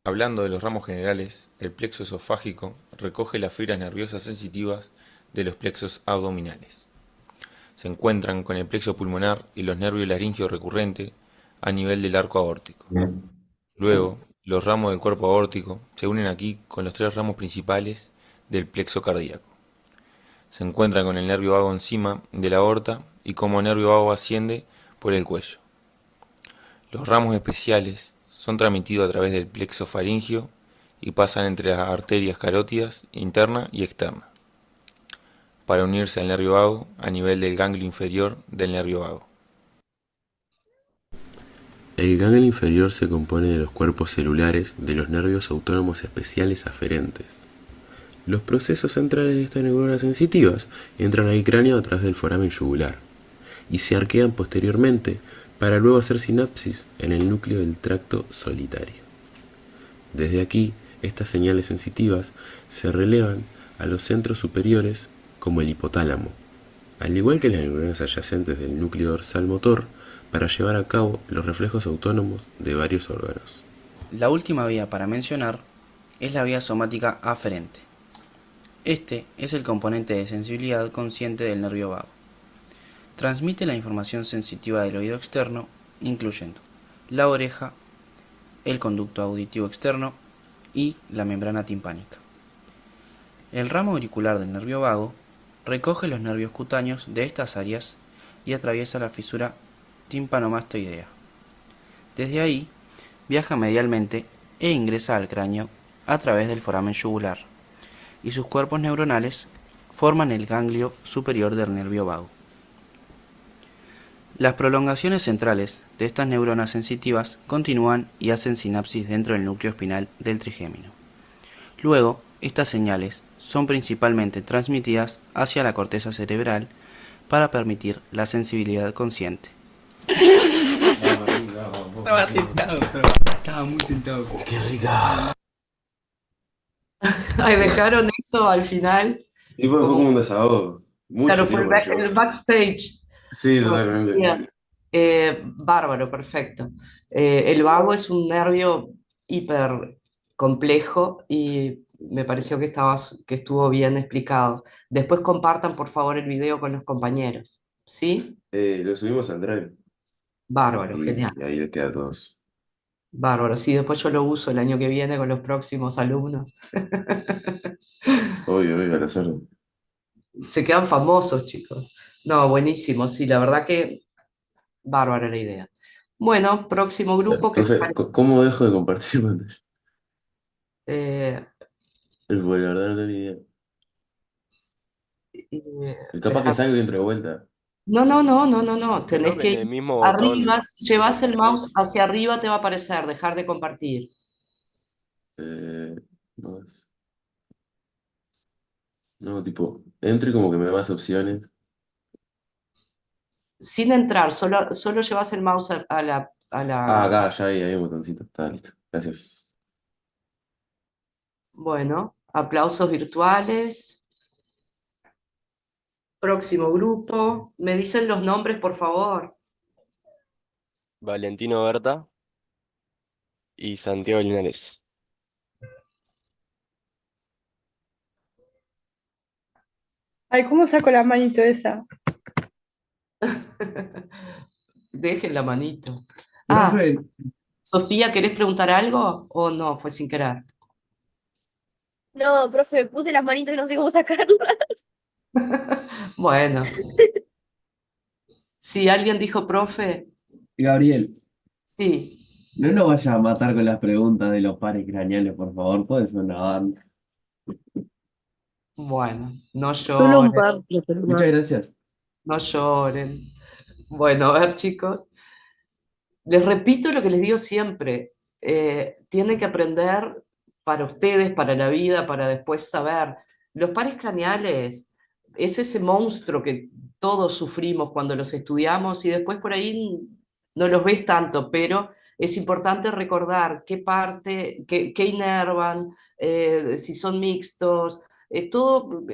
Hablando de los ramos generales, el plexo esofágico recoge las fibras nerviosas sensitivas de los plexos abdominales. Se encuentran con el plexo pulmonar y los nervios laringio recurrente a nivel del arco aórtico. Luego, los ramos del cuerpo aórtico se unen aquí con los tres ramos principales del plexo cardíaco. Se encuentran con el nervio vago encima de la aorta y como nervio vago asciende por el cuello. Los ramos especiales son transmitidos a través del plexo faríngeo y pasan entre las arterias carótidas interna y externa, para unirse al nervio vago a nivel del ganglio inferior del nervio vago. El ganglio inferior se compone de los cuerpos celulares de los nervios autónomos especiales aferentes. Los procesos centrales de estas neuronas sensitivas entran al cráneo a través del foramen yugular y se arquean posteriormente para luego hacer sinapsis en el núcleo del tracto solitario. Desde aquí, estas señales sensitivas se relevan a los centros superiores como el hipotálamo, al igual que las neuronas adyacentes del núcleo dorsal motor, para llevar a cabo los reflejos autónomos de varios órganos. La última vía para mencionar es la vía somática aferente. Este es el componente de sensibilidad consciente del nervio vago. Transmite la información sensitiva del oído externo, incluyendo la oreja, el conducto auditivo externo y la membrana timpánica. El ramo auricular del nervio vago recoge los nervios cutáneos de estas áreas y atraviesa la fisura timpanomastoidea. Desde ahí, viaja medialmente e ingresa al cráneo a través del foramen yugular, y sus cuerpos neuronales forman el ganglio superior del nervio vago. Las prolongaciones centrales de estas neuronas sensitivas continúan y hacen sinapsis dentro del núcleo espinal del trigémino. Luego, estas señales son principalmente transmitidas hacia la corteza cerebral para permitir la sensibilidad consciente. Estaba tentado, pero estaba muy tentado. ¡Qué rica! Ay, dejaron eso al final. Y fue como un desahogo. Mucho Claro, fue tiempo me llevó. el backstage. Sí, totalmente. Bien. Bárbaro, perfecto. El vago es un nervio hiper complejo y me pareció que estuvo bien explicado. Después compartan, por favor, el video con los compañeros. ¿Sí? Lo subimos al Drive Bárbaro, genial. y ahí queda todos. Bárbaro, sí, después yo lo uso el año que viene con los próximos alumnos. Obvio, al hacerlo. Se quedan famosos, chicos. No, buenísimo, sí, la verdad que bárbara la idea. Bueno, próximo grupo que Profe, ¿cómo dejo de compartir pantalla? eh, Porque la verdad no tengo ni idea. eh, Capaz que salgo y entro de vuelta. no. Tenés Creo que que en ir el mismo botón arriba, si llevas el mouse enfrente. hacia arriba te va a aparecer, dejar de compartir. No, no, tipo, entro y como que me da más opciones. Sin entrar, solo llevas el mouse a la... Acá, ya hay un botoncito. Está listo. Gracias. Bueno, aplausos virtuales. Próximo grupo. ¿Me dicen los nombres, por favor? Valentino Berta y Santiago Linares. Ay, ¿cómo saco la manito esa? Dejen la manito. Ah, Profe, Sofía, ¿querés preguntar algo? ¿O no? Fue sin querer. No, profe, puse las manitos y no sé cómo sacarlas. Bueno. Si alguien dijo profe, Gabriel, sí. No nos vayas a matar con las preguntas de los pares craneales, por favor, puede ser una banda. Bueno, no Solo un lloren, par, pero Muchas no. gracias. no lloren. Bueno, a ver, chicos. Les repito lo que les digo siempre. Tienen que aprender para ustedes, para la vida, para después saber. Los pares craneales es ese monstruo que todos sufrimos cuando los estudiamos y después por ahí no los ves tanto, pero es importante recordar qué parte, qué inervan, si son mixtos, todo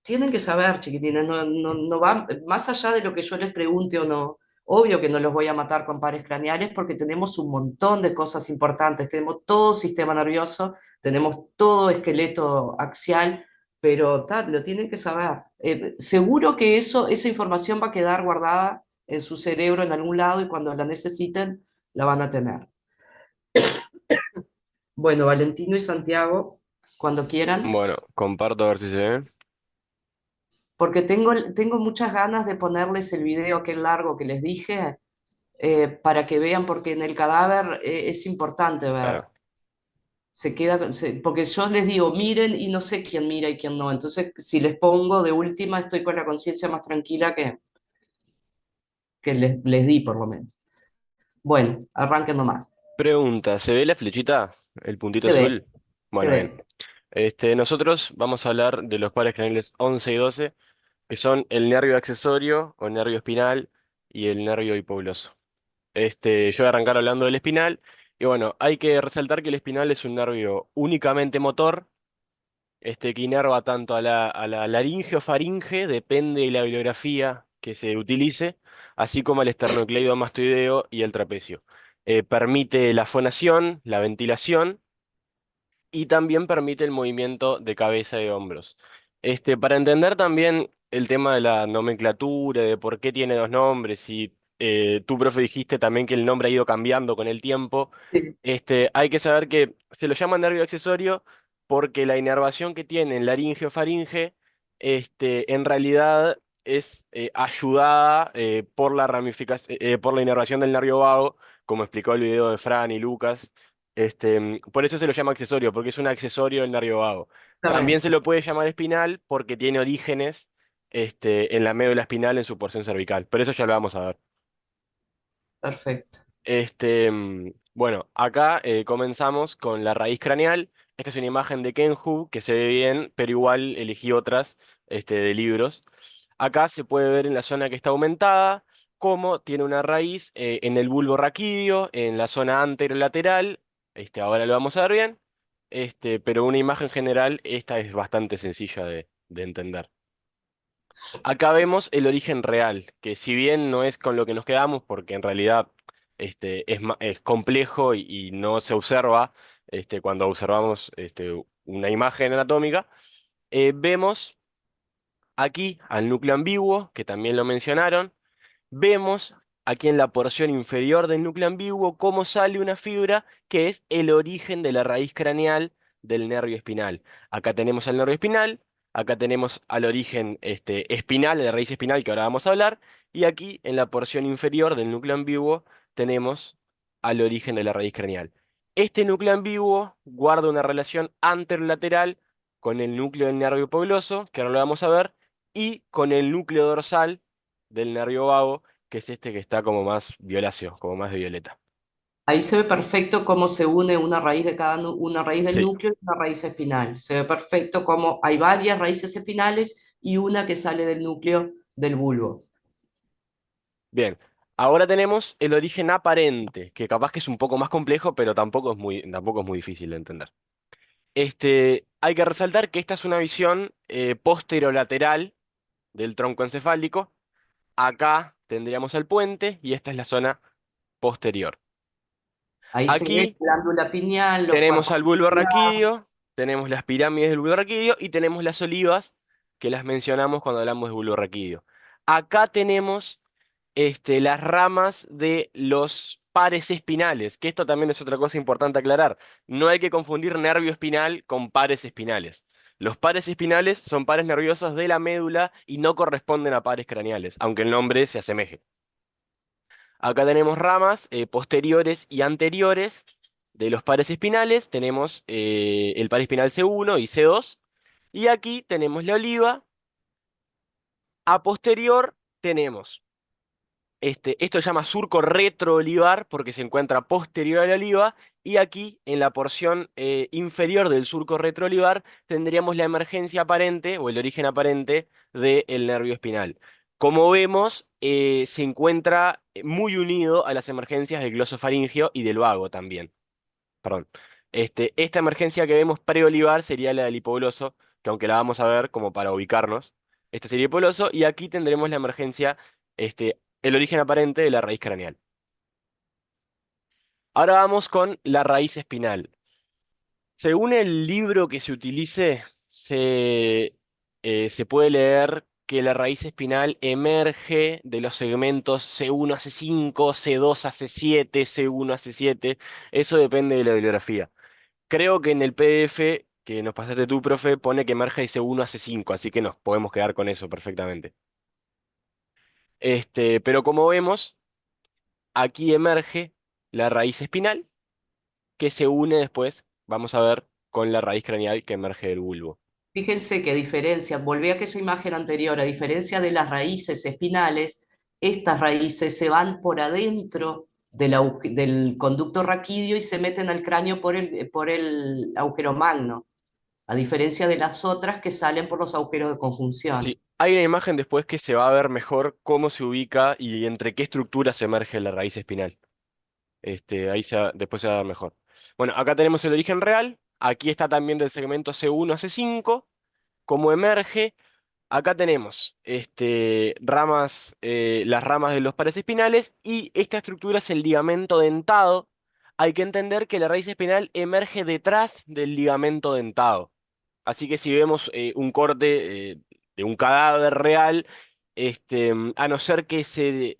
tienen que saber, chiquitines, no va más allá de lo que yo les pregunte o no. Obvio que no los voy a matar con pares craneales porque tenemos un montón de cosas importantes. Tenemos todo sistema nervioso, tenemos todo esqueleto axial, pero lo tienen que saber. Seguro que esa información va a quedar guardada en su cerebro en algún lado y cuando la necesiten la van a tener. Bueno, Valentino y Santiago, cuando quieran, Bueno, comparto a ver si se ve. porque tengo muchas ganas de ponerles el video aquel largo que les dije para que vean, porque en el cadáver es importante ver. Claro. Porque yo les digo, miren y no sé quién mira y quién no. Entonces, si les pongo de última, estoy con la conciencia más tranquila que les di, por lo menos. Bueno, arranquen nomás. Pregunta, ¿se ve la flechita? ¿El puntito Se ve, azul? se Bueno, bien. ve. Nosotros vamos a hablar de los pares craneales 11 y 12, que son el nervio accesorio o nervio espinal y el nervio hipogloso. Yo voy a arrancar hablando del espinal. Y bueno, hay que resaltar que el espinal es un nervio únicamente motor, que inerva tanto a la laringe o faringe, depende de la bibliografía que se utilice, así como al esternocleidomastoideo y el trapecio. Permite la fonación, la ventilación y también permite el movimiento de cabeza y hombros. Para entender también el tema de la nomenclatura, de por qué tiene dos nombres, y tú, profe, dijiste también que el nombre ha ido cambiando con el tiempo, Sí, hay que saber que se lo llama nervio accesorio porque la inervación que tiene en laringe o faringe, en realidad es ayudada por la ramificación, por la inervación del nervio vago, como explicó el video de Fran y Lucas. Por eso se lo llama accesorio, porque es un accesorio del nervio vago. También se exactamente. lo puede llamar espinal porque tiene orígenes en la médula espinal en su porción cervical. Pero eso ya lo vamos a ver. Perfecto. Bueno, acá comenzamos con la raíz craneal. Esta es una imagen de Kenju que se ve bien, pero igual elegí otras de libros. Acá se puede ver en la zona que está aumentada cómo tiene una raíz en el bulbo raquídeo, en la zona anterolateral. Ahora lo vamos a ver bien. Pero una imagen general, esta es bastante sencilla de entender. Acá vemos el origen real, que si bien no es con lo que nos quedamos, porque en realidad es complejo y no se observa cuando observamos una imagen anatómica, vemos aquí al núcleo ambiguo, que también lo mencionaron. Vemos aquí en la porción inferior del núcleo ambiguo cómo sale una fibra que es el origen de la raíz craneal del nervio espinal. Acá tenemos al nervio espinal, acá tenemos al origen espinal, de la raíz espinal que ahora vamos a hablar, y aquí en la porción inferior del núcleo ambiguo tenemos al origen de la raíz craneal. Este núcleo ambiguo guarda una relación anterolateral con el núcleo del nervio hipogloso, que ahora lo vamos a ver, y con el núcleo dorsal del nervio vago, que es este que está como más violáceo, como más de violeta. Ahí se ve perfecto cómo se une una raíz de una raíz del Sí, núcleo y una raíz espinal. Se ve perfecto cómo hay varias raíces espinales y una que sale del núcleo del bulbo. bien. Ahora tenemos el origen aparente, que capaz que es un poco más complejo, pero tampoco es muy difícil de entender. Hay que resaltar que esta es una visión posterolateral del tronco encefálico. Acá tendríamos el puente y esta es la zona posterior. Ahí se ve Aquí la glándula pineal, los tenemos cuerpos al bulbo articulados. raquídeo, tenemos las pirámides del bulbo raquídeo y tenemos las olivas que las mencionamos cuando hablamos de bulbo raquídeo. Acá tenemos las ramas de los pares espinales, que esto también es otra cosa importante aclarar. No hay que confundir nervio espinal con pares espinales. Los pares espinales son pares nerviosos de la médula y no corresponden a pares craneales, aunque el nombre se asemeje. Acá tenemos ramas posteriores y anteriores de los pares espinales. Tenemos el par espinal C1 y C2. Y aquí tenemos la oliva. A posterior tenemos esto se llama surco retroolivar porque se encuentra posterior a la oliva, y aquí en la porción inferior del surco retroolivar tendríamos la emergencia aparente o el origen aparente del nervio espinal. Como vemos, se encuentra muy unido a las emergencias del glosofaringio y del vago también. Perdón. Esta emergencia que vemos preolivar sería la del hipogloso, que aunque la vamos a ver como para ubicarnos, este sería hipogloso, y aquí tendremos la emergencia, el origen aparente de la raíz craneal. Ahora vamos con la raíz espinal. Según el libro que se utilice, se puede leer que la raíz espinal emerge de los segmentos C1 a C5, C2 a C7, C1 a C7. Eso depende de la bibliografía. Creo que en el PDF que nos pasaste tú, profe, pone que emerge de C1 a C5, así que nos podemos quedar con eso perfectamente. Pero como vemos, aquí emerge la raíz espinal, que se une después, vamos a ver, con la raíz craneal que emerge del bulbo. Fíjense que diferencia, volví a aquella imagen anterior, a diferencia de las raíces espinales, estas raíces se van por adentro del conducto raquídeo y se meten al cráneo por el agujero magno, a diferencia de las otras que salen por los agujeros de conjunción. Sí, hay una imagen después que se va a ver mejor cómo se ubica y entre qué estructuras emerge la raíz espinal. Después se va a ver mejor. Bueno, acá tenemos el origen real, aquí está también del segmento C1 a C5, cómo emerge. Acá tenemos las ramas de los pares espinales, y esta estructura es el ligamento dentado. Hay que entender que la raíz espinal emerge detrás del ligamento dentado. Así que si vemos un corte de un cadáver real, a no ser que se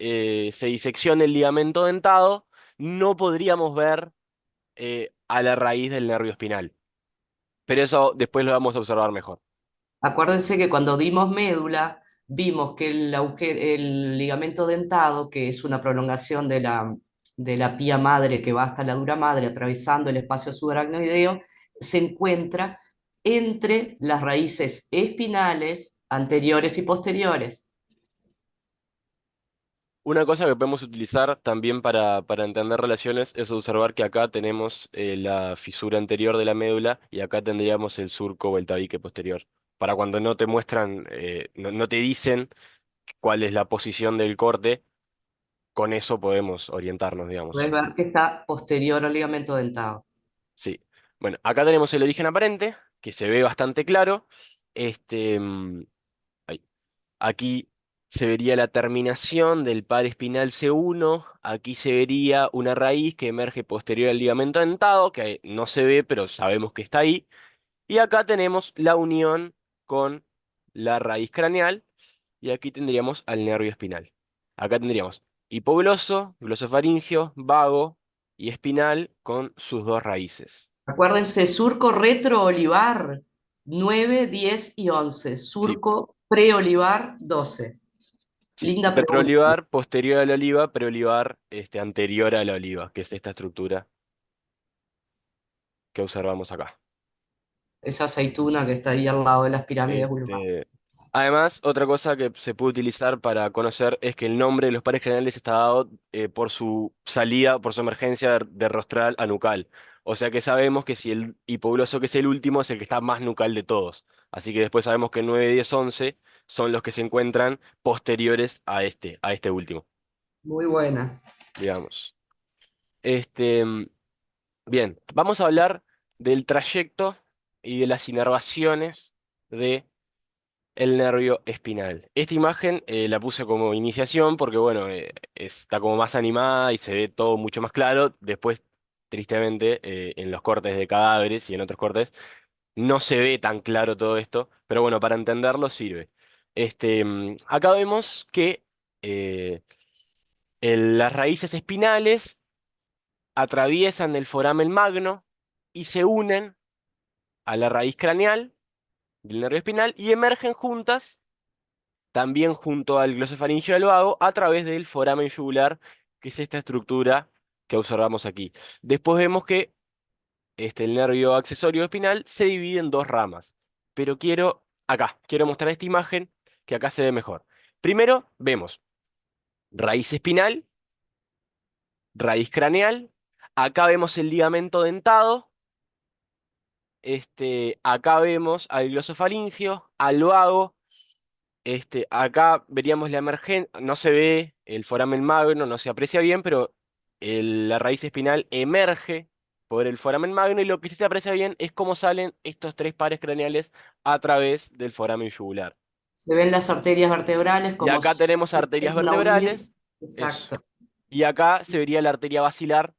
diseccione el ligamento dentado, no podríamos ver a la raíz del nervio espinal. Pero eso después lo vamos a observar mejor. Acuérdense que cuando dimos médula, vimos que el ligamento dentado, que es una prolongación de la pía madre que va hasta la dura madre, atravesando el espacio subaracnoideo, se encuentra entre las raíces espinales anteriores y posteriores. Una cosa que podemos utilizar también para entender relaciones es observar que acá tenemos la fisura anterior de la médula y acá tendríamos el surco o el tabique posterior. Para cuando no te muestran, no te dicen cuál es la posición del corte, con eso podemos orientarnos, digamos. Puedes ver que está posterior al ligamento dentado. Sí. Bueno, acá tenemos el origen aparente, que se ve bastante claro. Este, mm, ahí. Aquí se vería la terminación del par espinal C1. Aquí se vería una raíz que emerge posterior al ligamento dentado, que no se ve, pero sabemos que está ahí. Y acá tenemos la unión con la raíz craneal. Y aquí tendríamos al nervio espinal. Acá tendríamos hipogloso, glosofaringio, vago y espinal con sus dos raíces. Acuérdense, surco retroolivar 9, 10 y 11. Sí, Surco preolivar 12. sí. Linda pregunta. Retroolivar posterior a la oliva, preolivar anterior a la oliva, que es esta estructura que observamos acá. Esa aceituna que está ahí al lado de las pirámides Este, vulvares. Además, otra cosa que se puede utilizar para conocer es que el nombre de los pares craneales está dado por su salida, por su emergencia de rostral a nucal. O sea que sabemos que si el hipogloso, que es el último, es el que está más nucal de todos. Así que después sabemos que 9, 10, 11 son los que se encuentran posteriores a este último, Muy buena. digamos. Este, mm, Bien, vamos a hablar del trayecto y de las inervaciones de el nervio espinal. Esta imagen la puse como iniciación porque, bueno, está como más animada y se ve todo mucho más claro. Después, tristemente, en los cortes de cadáveres y en otros cortes, no se ve tan claro todo esto, pero bueno, para entenderlo sirve. Acá vemos que las raíces espinales atraviesan el foramen magno y se unen a la raíz craneal del nervio espinal y emergen juntas también junto al glosofaringio del vago a través del foramen yugular, que es esta estructura que observamos aquí. Después vemos que el nervio accesorio espinal se divide en dos ramas. Pero quiero mostrar esta imagen que acá se ve mejor. Primero vemos raíz espinal, raíz craneal. Acá vemos el ligamento dentado. Acá vemos al glosofaringio, al vago. Acá veríamos la emergencia, no se ve el foramen magno, no se aprecia bien, pero la raíz espinal emerge por el foramen magno y lo que sí se aprecia bien es cómo salen estos tres pares craneales a través del foramen yugular. Se ven las arterias vertebrales Y como acá se tenemos arterias empiezan a unir. vertebrales, eso. Exacto. Y acá se vería la arteria basilar,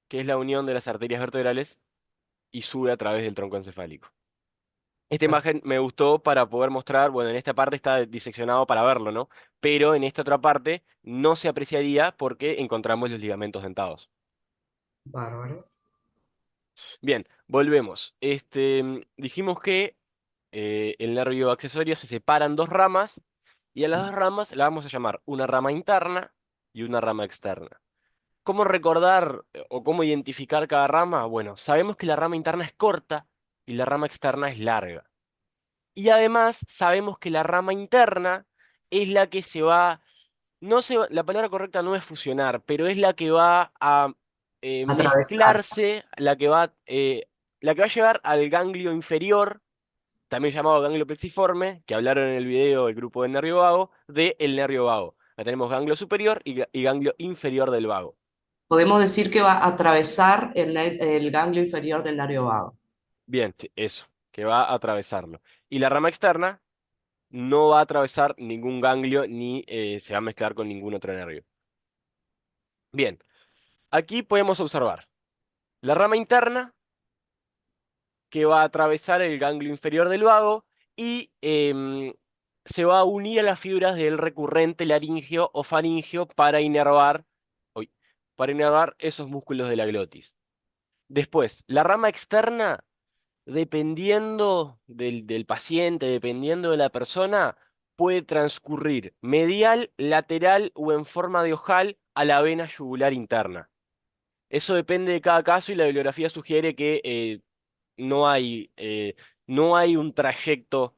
que es la unión de las arterias vertebrales y sube a través del tronco encefálico. Esta imagen me gustó para poder mostrar, bueno, en esta parte está diseccionado para verlo, ¿no? Pero en esta otra parte no se apreciaría porque encontramos los ligamentos dentados. Bárbaro. Bien, volvemos. Dijimos que el nervio accesorio se separa en dos ramas y a las dos ramas la vamos a llamar una rama interna y una rama externa. ¿Cómo recordar o cómo identificar cada rama? Bueno, sabemos que la rama interna es corta y la rama externa es larga. Y además sabemos que la rama interna es la que se va, no se va- la palabra correcta no es fusionar, pero es la que va a Atravesar. mezclarse, la que va a llevar al ganglio inferior, también llamado ganglio plexiforme, que hablaron en el video el grupo del nervio vago, del nervio vago. La tenemos ganglio superior y ganglio inferior del vago. Podemos decir que va a atravesar el ganglio inferior del nervio vago. Bien, sí, eso, que va a atravesarlo. Y la rama externa no va a atravesar ningún ganglio ni se va a mezclar con ningún otro nervio. Bien, aquí podemos observar la rama interna que va a atravesar el ganglio inferior del vago y se va a unir a las fibras del recurrente laringio o faringio uy, para inervar esos músculos de la glotis. Después, la rama externa, dependiendo del paciente, dependiendo de la persona, puede transcurrir medial, lateral o en forma de ojal a la vena yugular interna. Eso depende de cada caso y la bibliografía sugiere que no hay, eh, no hay un trayecto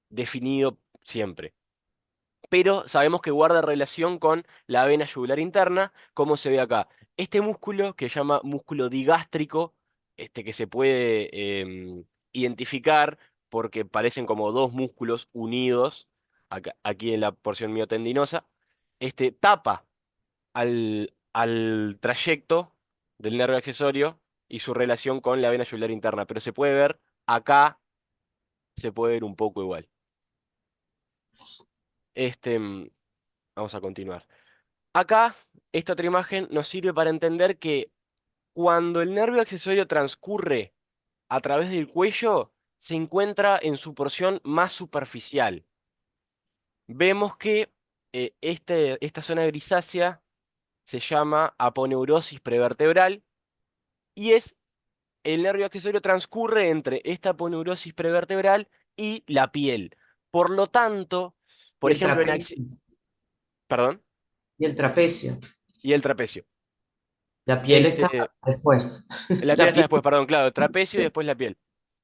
definido siempre. Pero sabemos que guarda relación con la vena yugular interna, como se ve acá. Este músculo, que se llama músculo digástrico, que se puede identificar porque parecen como dos músculos unidos, aquí en la porción miotendinosa, tapa al trayecto del nervio accesorio y su relación con la vena yugular interna. Pero se puede ver acá, se puede ver un poco igual. Vamos a continuar. Acá, esta otra imagen nos sirve para entender que cuando el nervio accesorio transcurre a través del cuello, se encuentra en su porción más superficial. Vemos que esta zona grisácea se llama aponeurosis prevertebral y el nervio accesorio transcurre entre esta aponeurosis prevertebral y la piel. Por lo tanto, Y por el ejemplo, trapecio. perdón, Y el trapecio. y el trapecio. La piel está después. La piel La está piel. después, perdón, claro, trapecio y después la piel.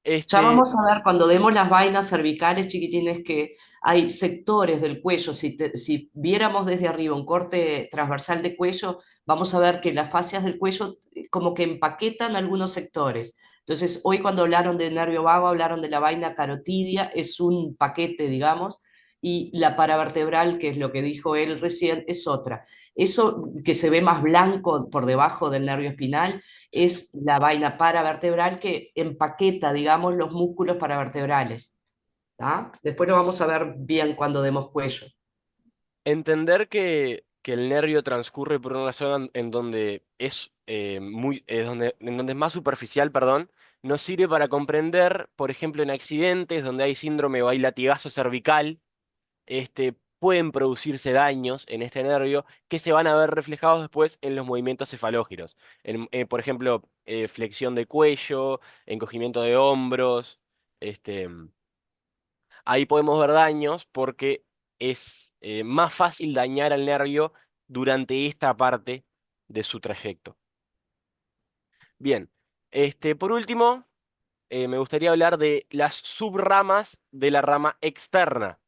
Ya vamos a ver cuando demos las vainas cervicales, chiquitines, que hay sectores del cuello. Si viéramos desde arriba un corte transversal de cuello, vamos a ver que las fascias del cuello como que empaquetan algunos sectores. Entonces, hoy cuando hablaron de nervio vago, hablaron de la vaina carotidia, es un paquete, digamos, y la paravertebral, que es lo que dijo él recién, es otra. Eso que se ve más blanco por debajo del nervio espinal es la vaina paravertebral que empaqueta, digamos, los músculos paravertebrales. ¿Tá? Después lo vamos a ver bien cuando demos cuello. Entender que el nervio transcurre por una zona en donde en donde es más superficial, perdón, nos sirve para comprender, por ejemplo, en accidentes donde hay síndrome o hay latigazo cervical, pueden producirse daños en este nervio que se van a ver reflejados después en los movimientos cefalógiros. Por ejemplo, flexión de cuello, encogimiento de hombros. Este, Ahí podemos ver daños porque es más fácil dañar al nervio durante esta parte de su trayecto. Bien, por último, me gustaría hablar de las subramas de la rama externa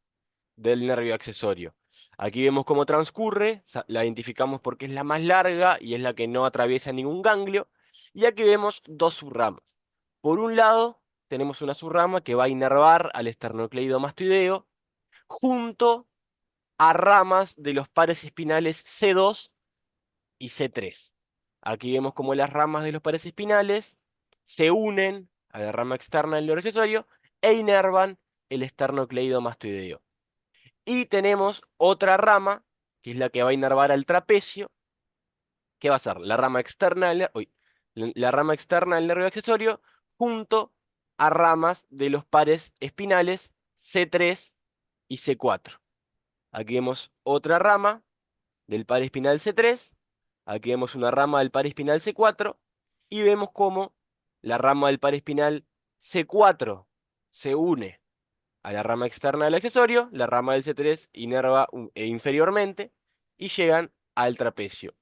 del nervio accesorio. Aquí vemos cómo transcurre, la identificamos porque es la más larga y es la que no atraviesa ningún ganglio. Y aquí vemos dos subramas. Por un lado, tenemos una subrama que va a inervar al esternocleidomastoideo junto a ramas de los pares espinales C2 y C3. Aquí vemos cómo las ramas de los pares espinales se unen a la rama externa del nervio accesorio e inervan el esternocleidomastoideo. Y tenemos otra rama, que es la que va a inervar al trapecio, que va a ser la rama externa la rama externa del nervio accesorio junto a ramas de los pares espinales C3 y C4. Aquí vemos otra rama del par espinal C3, aquí vemos una rama del par espinal C4, y vemos cómo la rama del par espinal C4 se une a la rama externa del accesorio, la rama del C3 inerva inferiormente, y llegan al trapecio.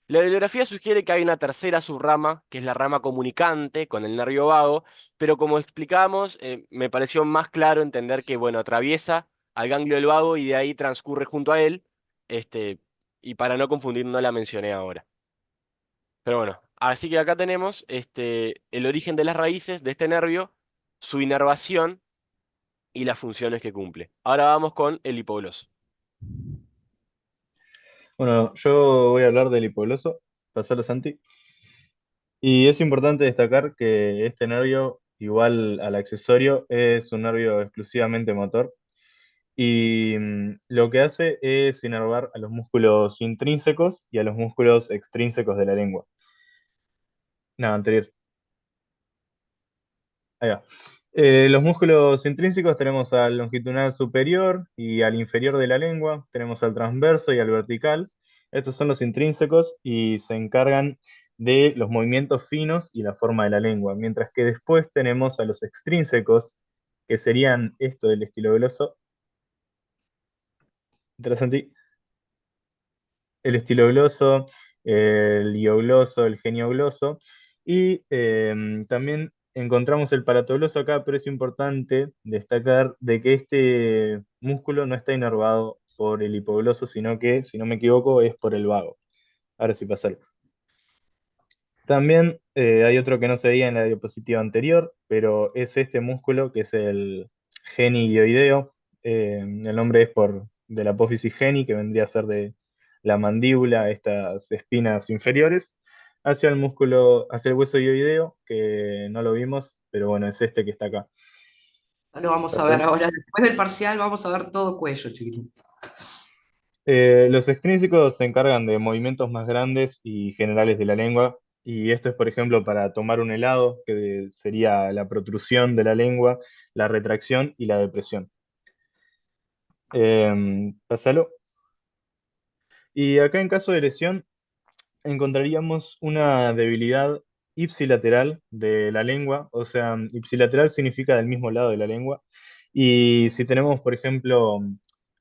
La bibliografía sugiere que hay una tercera subrama, que es la rama comunicante con el nervio vago, pero como explicamos, me pareció más claro entender que, bueno, atraviesa al ganglio del vago y de ahí transcurre junto a él, y para no confundir no la mencioné ahora. Pero bueno, así que acá tenemos el origen de las raíces de este nervio, su inervación y las funciones que cumple. Ahora vamos con el hipogloso. Bueno, yo voy a hablar del hipogloso, pasalo Santi. Y es importante destacar que este nervio, igual al accesorio, es un nervio exclusivamente motor. Y lo que hace es inervar a los músculos intrínsecos y a los músculos extrínsecos de la lengua. Nada, anterior. Ahí va. Los músculos intrínsecos tenemos al longitudinal superior y al inferior de la lengua, tenemos al transverso y al vertical. Estos son los intrínsecos y se encargan de los movimientos finos y la forma de la lengua, mientras que después tenemos a los extrínsecos, que serían esto del estiloglotso. Interesante. El estilogloso, el iogloso, el geniogloso, y también encontramos el palatogloso acá, pero es importante destacar de que este músculo no está inervado por el hipogloso, sino que, si no me equivoco, es por el vago. Ahora sí pasar. También hay otro que no se veía en la diapositiva anterior, pero es este músculo que es el genioideo. El nombre es de la apófisis geni, que vendría a ser de la mandíbula, estas espinas inferiores, hacia el músculo, hacia el hueso ioideo, que no lo vimos, pero bueno, es este que está acá. Lo vamos a ver ahora. Después del parcial vamos a ver todo cuello, chiquitín. Los extrínsecos se encargan de movimientos más grandes y generales de la lengua, y esto es, por ejemplo, para tomar un helado, que sería la protrusión de la lengua, la retracción y la depresión. Pásalo. Y acá en caso de lesión encontraríamos una debilidad ipsilateral de la lengua, o sea, ipsilateral significa del mismo lado de la lengua, y si tenemos, por ejemplo,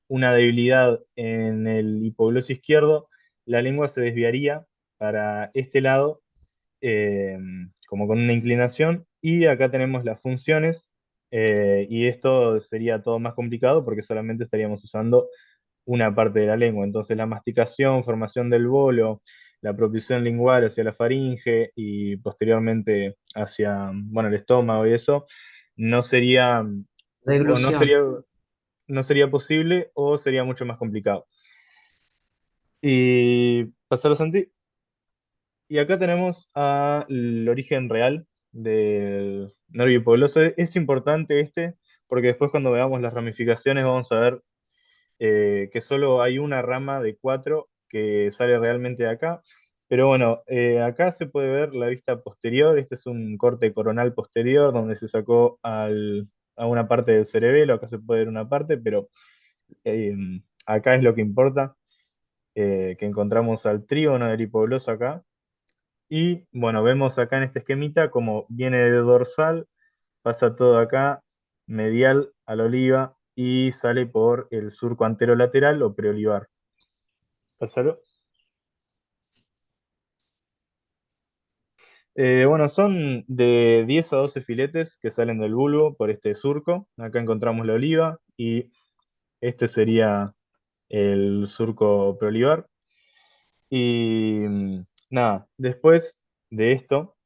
una debilidad en el hipogloso izquierdo, la lengua se desviaría para este lado, eh, como con una inclinación, y acá tenemos las funciones, y esto sería todo más complicado porque solamente estaríamos usando una parte de la lengua. Entonces la masticación, formación del bolo, la propulsión lingual hacia la faringe y posteriormente hacia, bueno, el estómago y eso, no sería, o no sería posible o sería mucho más complicado. Y pasar a Santi. Y acá tenemos el origen real del nervio hipogloso. Es importante porque después cuando veamos las ramificaciones vamos a ver que solo hay una rama de 4 que sale realmente de acá. Pero bueno, acá se puede ver la vista posterior. Este es un corte coronal posterior donde se sacó a una parte del cerebelo. Acá se puede ver una parte, pero eh, acá es lo que importa, que encontramos al trígono del hipogloso acá. Y bueno, vemos acá en este esquemita como viene de dorsal, pasa todo acá, medial a la oliva y sale por el surco anterolateral o preolivar. Pásalo. Bueno, son de 10 a 12 filetes que salen del bulbo por este surco. Acá encontramos la oliva y este sería el surco preolivar. Y nada, después de esto,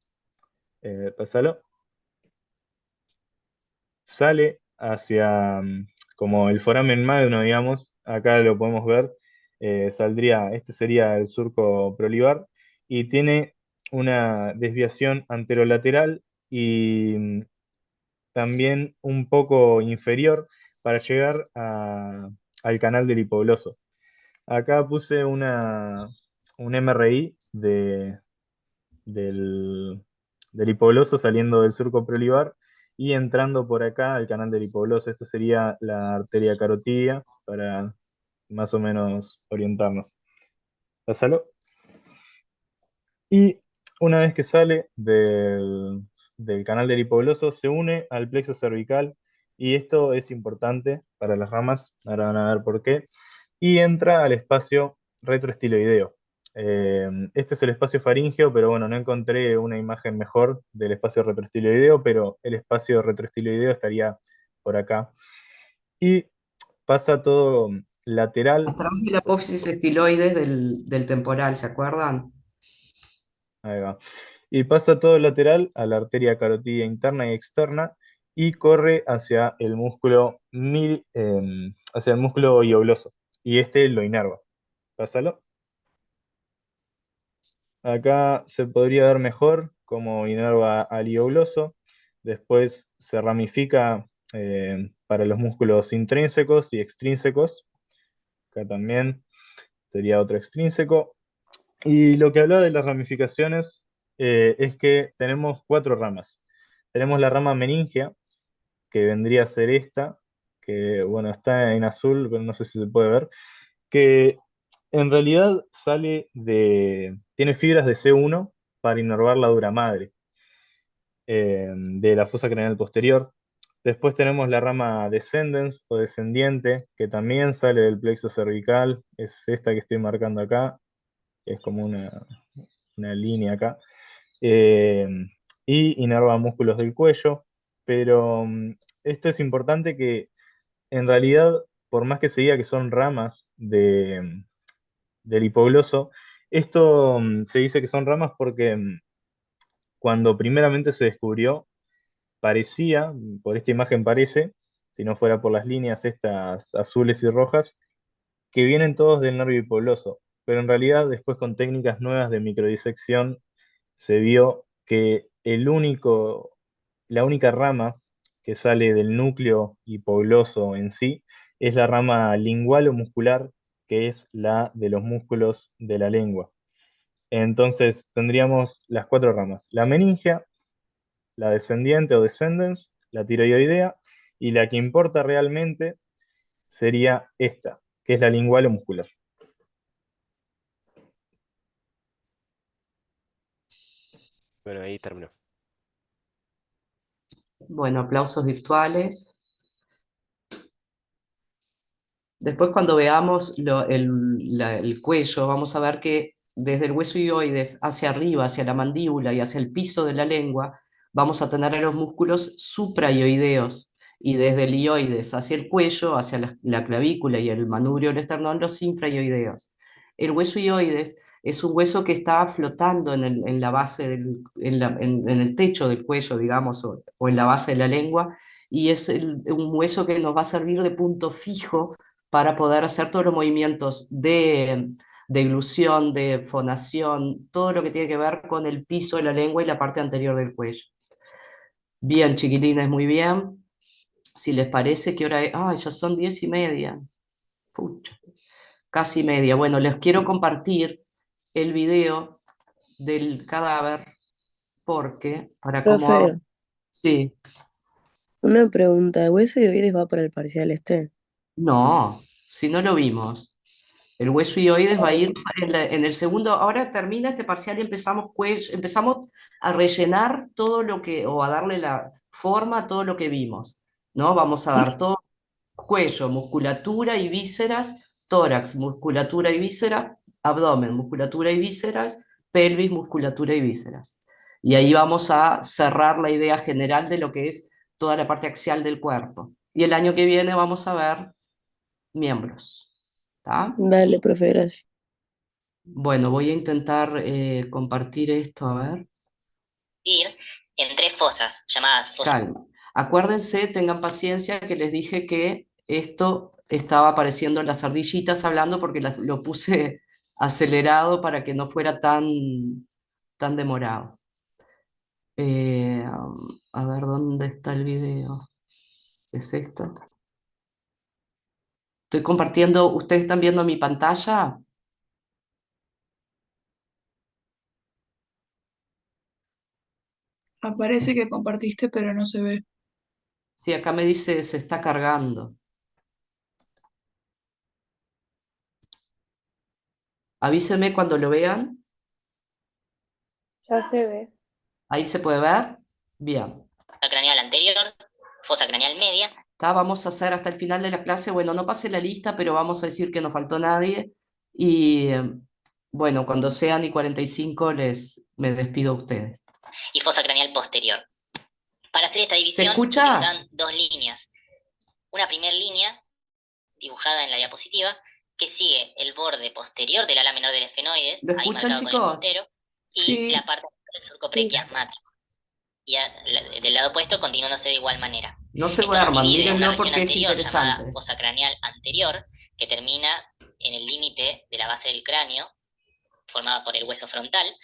pásalo, sale hacia como el foramen magno, digamos, acá lo podemos ver, saldría, este sería el surco preolivar y tiene una desviación anterolateral y también un poco inferior para llegar al canal del hipogloso. Acá puse un MRI del, del hipogloso saliendo del surco preolivar y entrando por acá al canal del hipogloso. Esto sería la arteria carotidia para más o menos orientarnos. Pásalo. Y una vez que sale del canal del hipogloso, se une al plexo cervical, y esto es importante para las ramas, ahora van a ver por qué, y entra al espacio retroestiloideo. Este es el espacio faríngeo, pero bueno, no encontré una imagen mejor del espacio retroestiloideo, pero el espacio retroestiloideo estaría por acá. Y pasa todo lateral. Atrás de la apófisis estiloides del temporal, ¿se acuerdan? Ahí va. Y pasa todo lateral a la arteria carotidia interna y externa y corre hacia el músculo, hacia el músculo hiogloso. Y este lo inerva. Pásalo. Acá se podría ver mejor cómo inerva al hiogloso. Después se ramifica para los músculos intrínsecos y extrínsecos. Acá también sería otro extrínseco. Y lo que hablaba de las ramificaciones es que tenemos 4 ramas. Tenemos la rama meningia, que vendría a ser esta, que bueno, está en azul, pero no sé si se puede ver, que en realidad tiene fibras de C1 para inervar la dura madre de la fosa craneal posterior. Después tenemos la rama descendens o descendiente, que también sale del plexo cervical, es esta que estoy marcando acá, que es como una línea acá, y inerva músculos del cuello, pero esto es importante que en realidad, por más que se diga que son ramas del hipogloso, esto se dice que son ramas porque cuando primeramente se descubrió, parecía, por esta imagen parece, si no fuera por las líneas estas azules y rojas, que vienen todos del nervio hipogloso, pero en realidad después con técnicas nuevas de microdisección se vio que la única rama que sale del núcleo hipogloso en sí es la rama lingualo-muscular, que es la de los músculos de la lengua. Entonces tendríamos las 4 ramas: la meningia, la descendiente o descendens, la tiroidea, y la que importa realmente sería esta, que es la lingualo-muscular. Bueno, ahí terminó. Bueno, aplausos virtuales. Después cuando veamos el cuello, vamos a ver que desde el hueso hioides hacia arriba, hacia la mandíbula y hacia el piso de la lengua, vamos a tener a los músculos supraioideos, y desde el hioides hacia el cuello, hacia la clavícula y el manubrio del esternón, los infraioideos. El hueso hioides es un hueso que está flotando en la base en el techo del cuello, digamos, o en la base de la lengua, y es un hueso que nos va a servir de punto fijo para poder hacer todos los movimientos de deglución, de fonación, todo lo que tiene que ver con el piso de la lengua y la parte anterior del cuello. Bien, chiquilines, muy bien. Si les parece, ¿qué hora es? ¡Ay, ya son 10:30! Pucha, casi media. Bueno, les quiero compartir el video del cadáver, porque para cómo hago... Profe, Sí, una pregunta. ¿El hueso hioides va para el parcial este? no, si no lo vimos. El hueso hioides va a ir en el segundo. Ahora termina este parcial y empezamos cuello, empezamos a rellenar todo lo que, o a darle la forma a todo lo que vimos, ¿no? Vamos a dar todo: cuello, musculatura y vísceras; tórax, musculatura y vísceras; abdomen, musculatura y vísceras; pelvis, musculatura y vísceras. Y ahí vamos a cerrar la idea general de lo que es toda la parte axial del cuerpo. Y el año que viene vamos a ver miembros. ¿Tá? Dale, profe, gracias. Bueno, voy a intentar compartir esto, a ver. En 3 fosas, llamadas fosas. Calma. Acuérdense, tengan paciencia, que les dije que esto estaba apareciendo en las ardillitas hablando porque lo puse acelerado para que no fuera tan demorado. A ver, ¿dónde está el video? ¿Es esto? Estoy compartiendo, ¿ustedes están viendo mi pantalla? Aparece que compartiste, pero no se ve. Sí, acá me dice se está cargando. Avísenme cuando lo vean. Ya se ve. Ahí se puede ver. Bien. Fosa craneal anterior, fosa craneal media. Vamos a hacer hasta el final de la clase. Bueno, no pase la lista, pero vamos a decir que no faltó nadie. Y bueno, cuando sean y 45 me despido a ustedes. Y fosa craneal posterior. Para hacer esta ¿Se división escucha? utilizan 2 líneas. Una primera línea, dibujada en la diapositiva, que sigue el borde posterior del ala menor del efenoides, ¿Lo ahí escuchan, marcado con el chicos? puntero, y Sí. la parte del surco prequiasmático. Y del lado opuesto continuándose de igual manera. No se Esto nos duerman, divide en una mírenlo región porque es anterior llamada interesante. fosa craneal anterior, que termina en el límite de la base del cráneo, formada por el hueso frontal,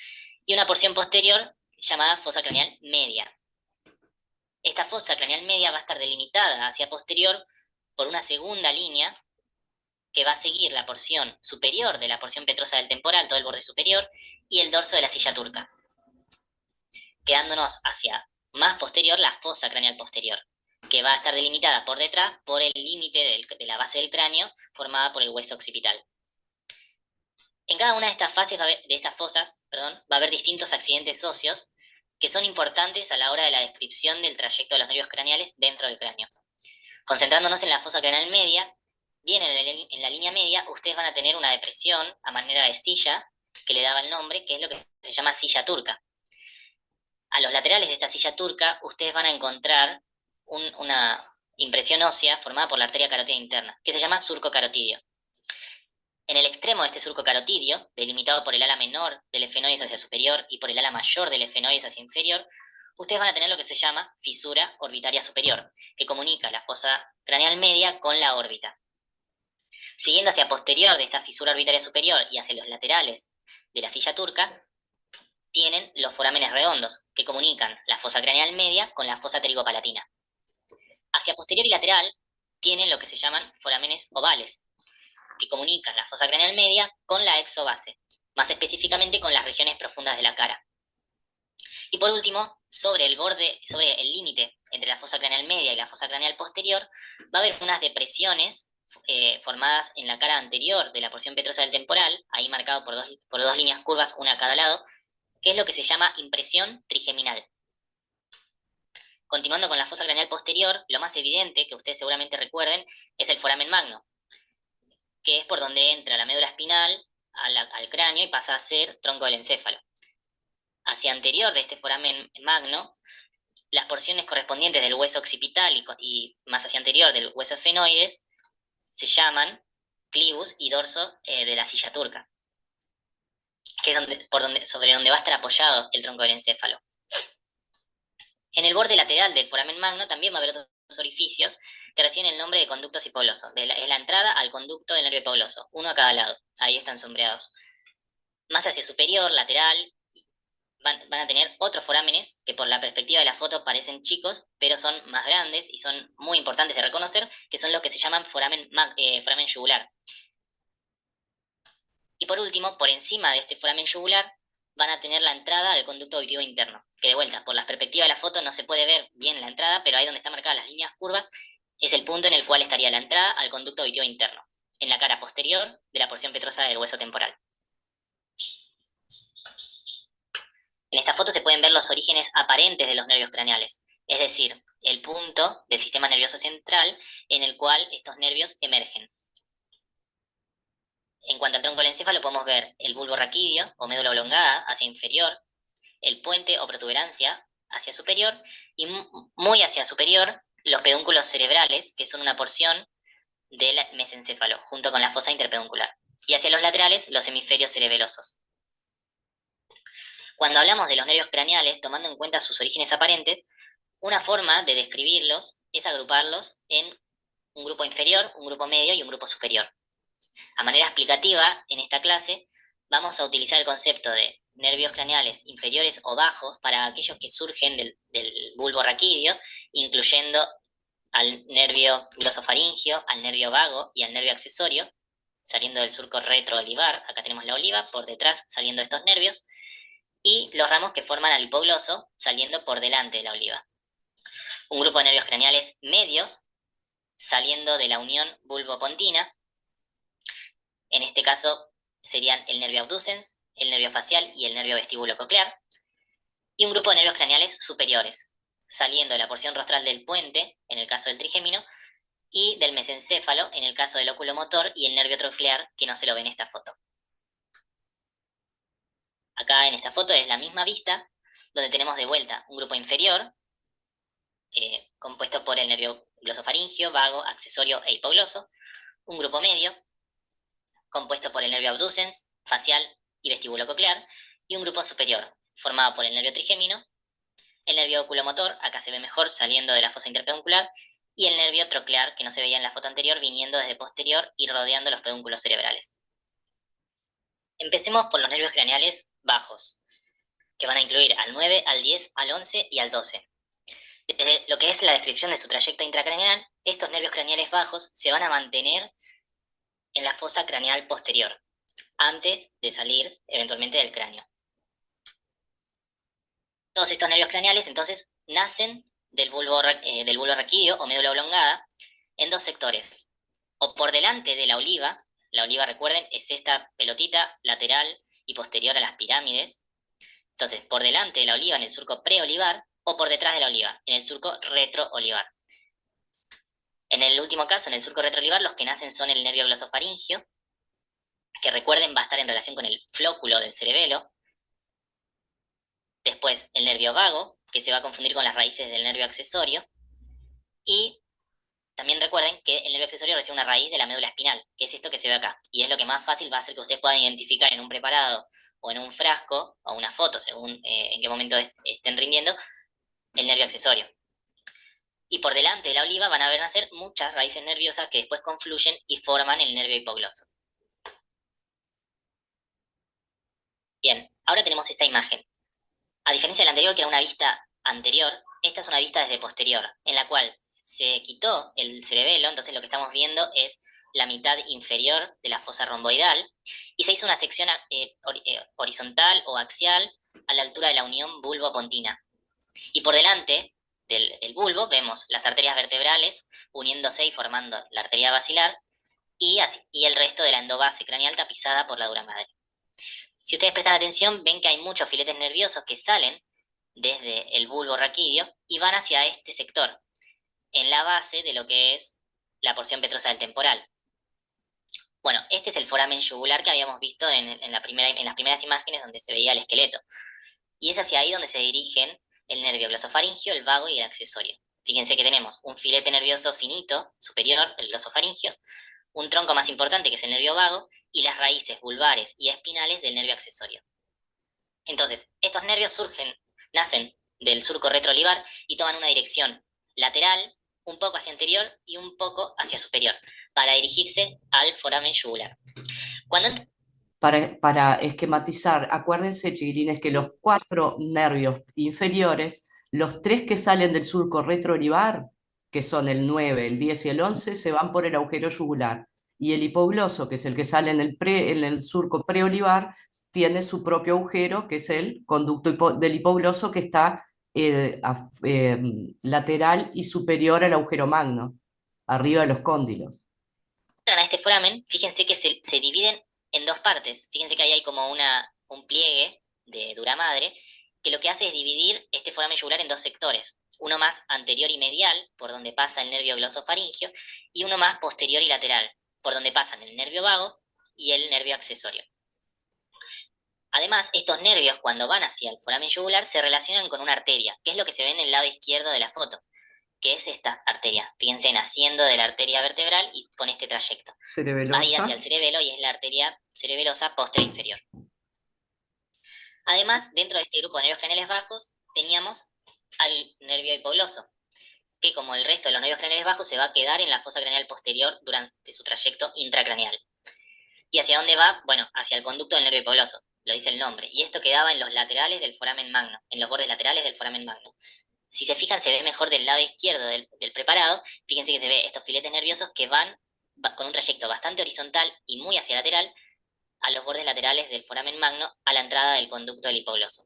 y una porción posterior llamada fosa craneal media. Esta fosa craneal media va a estar delimitada hacia posterior por una segunda línea que va a seguir la porción superior de la porción petrosa del temporal, todo el borde superior, y el dorso de la silla turca, quedándonos hacia más posterior la fosa craneal posterior, que va a estar delimitada por detrás por el límite de la base del cráneo formada por el hueso occipital. En cada una de estas fases, de estas fosas, va a haber distintos accidentes óseos que son importantes a la hora de la descripción del trayecto de los nervios craneales dentro del cráneo. Concentrándonos en la fosa craneal media, bien en la línea media, ustedes van a tener una depresión a manera de silla, que le daba el nombre, que es lo que se llama silla turca. A los laterales de esta silla turca, ustedes van a encontrar una impresión ósea formada por la arteria carótida interna, que se llama surco carotidio. En el extremo de este surco carotidio, delimitado por el ala menor del efenoides hacia superior y por el ala mayor del efenoides hacia inferior, ustedes van a tener lo que se llama fisura orbitaria superior, que comunica la fosa craneal media con la órbita. Siguiendo hacia posterior de esta fisura orbitaria superior y hacia los laterales de la silla turca, tienen los forámenes redondos, que comunican la fosa craneal media con la fosa pterigopalatina. Hacia posterior y lateral tienen lo que se llaman forámenes ovales, que comunican la fosa craneal media con la exobase, más específicamente con las regiones profundas de la cara. Y por último, sobre el límite entre la fosa craneal media y la fosa craneal posterior, va a haber unas depresiones formadas en la cara anterior de la porción petrosa del temporal, ahí marcado por dos líneas curvas, una a cada lado, que es lo que se llama impresión trigeminal. Continuando con la fosa craneal posterior, lo más evidente, que ustedes seguramente recuerden, es el foramen magno, que es por donde entra la médula espinal al cráneo y pasa a ser tronco del encéfalo. Hacia anterior de este foramen magno, las porciones correspondientes del hueso occipital y más hacia anterior del hueso efenoides se llaman clivus y dorso de la silla turca, que es sobre donde va a estar apoyado el tronco del encéfalo. En el borde lateral del foramen magno también va a haber otros orificios que reciben el nombre de conductos hipoglosos. Es la entrada al conducto del nervio hipogloso, uno a cada lado. Ahí están sombreados. Más hacia superior, lateral, van a tener otros forámenes que por la perspectiva de la foto parecen chicos, pero son más grandes y son muy importantes de reconocer, que son los que se llaman foramen yugular. Y por último, por encima de este foramen yugular, van a tener la entrada al conducto auditivo interno, que de vuelta, por la perspectiva de la foto no se puede ver bien la entrada, pero ahí donde están marcadas las líneas curvas es el punto en el cual estaría la entrada al conducto auditivo interno, en la cara posterior de la porción petrosa del hueso temporal. En esta foto se pueden ver los orígenes aparentes de los nervios craneales, es decir, el punto del sistema nervioso central en el cual estos nervios emergen. En cuanto al tronco del encéfalo podemos ver el bulbo raquídeo o médula oblongada hacia inferior, el puente o protuberancia hacia superior, y muy hacia superior los pedúnculos cerebrales, que son una porción del mesencéfalo, junto con la fosa interpeduncular. Y hacia los laterales, los hemisferios cerebelosos. Cuando hablamos de los nervios craneales, tomando en cuenta sus orígenes aparentes, una forma de describirlos es agruparlos en un grupo inferior, un grupo medio y un grupo superior. A manera explicativa, en esta clase vamos a utilizar el concepto de nervios craneales inferiores o bajos para aquellos que surgen del bulbo raquídeo, incluyendo al nervio glosofaringio, al nervio vago y al nervio accesorio, saliendo del surco retroolivar. Acá tenemos la oliva, por detrás saliendo estos nervios, y los ramos que forman al hipogloso saliendo por delante de la oliva. Un grupo de nervios craneales medios saliendo de la unión bulbopontina. En este caso serían el nervio abducens, el nervio facial y el nervio vestibulococlear. Y un grupo de nervios craneales superiores, saliendo de la porción rostral del puente, en el caso del trigémino, y del mesencéfalo, en el caso del oculomotor y el nervio troclear, que no se lo ve en esta foto. Acá en esta foto es la misma vista, donde tenemos de vuelta un grupo inferior, compuesto por el nervio glosofaringio, vago, accesorio e hipogloso, un grupo medio, compuesto por el nervio abducens, facial y vestibulococlear, y un grupo superior, formado por el nervio trigémino, el nervio oculomotor, acá se ve mejor saliendo de la fosa interpeduncular, y el nervio troclear, que no se veía en la foto anterior, viniendo desde posterior y rodeando los pedúnculos cerebrales. Empecemos por los nervios craneales bajos, que van a incluir al 9, al 10, al 11 y al 12. Desde lo que es la descripción de su trayecto intracraneal, estos nervios craneales bajos se van a mantener en la fosa craneal posterior, antes de salir eventualmente del cráneo. Todos estos nervios craneales entonces nacen del bulbo raquídeo o médula oblongada en dos sectores, o por delante de la oliva recuerden es esta pelotita lateral y posterior a las pirámides, entonces por delante de la oliva en el surco preolivar, o por detrás de la oliva en el surco retroolivar. En el último caso, en el surco retroolivar, los que nacen son el nervio glosofaringio, que recuerden va a estar en relación con el flóculo del cerebelo. Después el nervio vago, que se va a confundir con las raíces del nervio accesorio. Y también recuerden que el nervio accesorio recibe una raíz de la médula espinal, que es esto que se ve acá. Y es lo que más fácil va a hacer que ustedes puedan identificar en un preparado o en un frasco o una foto, según en qué momento estén rindiendo, el nervio accesorio. Y por delante de la oliva van a ver nacer muchas raíces nerviosas que después confluyen y forman el nervio hipogloso. Bien, ahora tenemos esta imagen. A diferencia de la anterior, que era una vista anterior, esta es una vista desde posterior, en la cual se quitó el cerebelo, entonces lo que estamos viendo es la mitad inferior de la fosa romboidal, y se hizo una sección horizontal o axial a la altura de la unión bulbo-pontina. Y por delante del bulbo vemos las arterias vertebrales uniéndose y formando la arteria basilar, y el resto de la endobase craneal tapizada por la dura madre. Si ustedes prestan atención, ven que hay muchos filetes nerviosos que salen desde el bulbo raquídeo y van hacia este sector, en la base de lo que es la porción petrosa del temporal. Bueno, este es el foramen yugular que habíamos visto en las primeras imágenes donde se veía el esqueleto. Y es hacia ahí donde se dirigen el nervio glosofaringio, el vago y el accesorio. Fíjense que tenemos un filete nervioso finito, superior, el glosofaringio, un tronco más importante que es el nervio vago, y las raíces vulvares y espinales del nervio accesorio. Entonces, estos nervios nacen del surco retroolivar y toman una dirección lateral, un poco hacia anterior y un poco hacia superior, para dirigirse al foramen yugular. Para esquematizar, acuérdense, chiquilines, que los 4 nervios inferiores, los 3 que salen del surco retroolivar, que son el 9, el 10 y el 11, se van por el agujero yugular. Y el hipogloso, que es el que sale en el surco preolivar, tiene su propio agujero, que es el conducto del hipogloso, que está lateral y superior al agujero magno, arriba de los cóndilos. A este foramen, fíjense que se dividen en dos partes. Fíjense que ahí hay como un pliegue de dura madre, que lo que hace es dividir este foramen yugular en dos sectores. Uno más anterior y medial, por donde pasa el nervio glosofaringio, y uno más posterior y lateral, por donde pasan el nervio vago y el nervio accesorio. Además, estos nervios, cuando van hacia el foramen yugular, se relacionan con una arteria, que es lo que se ve en el lado izquierdo de la foto, que es esta arteria. Fíjense, naciendo de la arteria vertebral y con este trayecto. Va a ir hacia el cerebelo y es la arteria cerebelosa posterior inferior. Además, dentro de este grupo de nervios craneales bajos, teníamos al nervio hipogloso, que como el resto de los nervios craneales bajos se va a quedar en la fosa craneal posterior durante su trayecto intracraneal. ¿Y hacia dónde va? Bueno, hacia el conducto del nervio hipogloso, lo dice el nombre. Y esto quedaba en los laterales del foramen magno, en los bordes laterales del foramen magno. Si se fijan, se ve mejor del lado izquierdo del preparado. Fíjense que se ve estos filetes nerviosos que van con un trayecto bastante horizontal y muy hacia lateral a los bordes laterales del foramen magno a la entrada del conducto del hipogloso.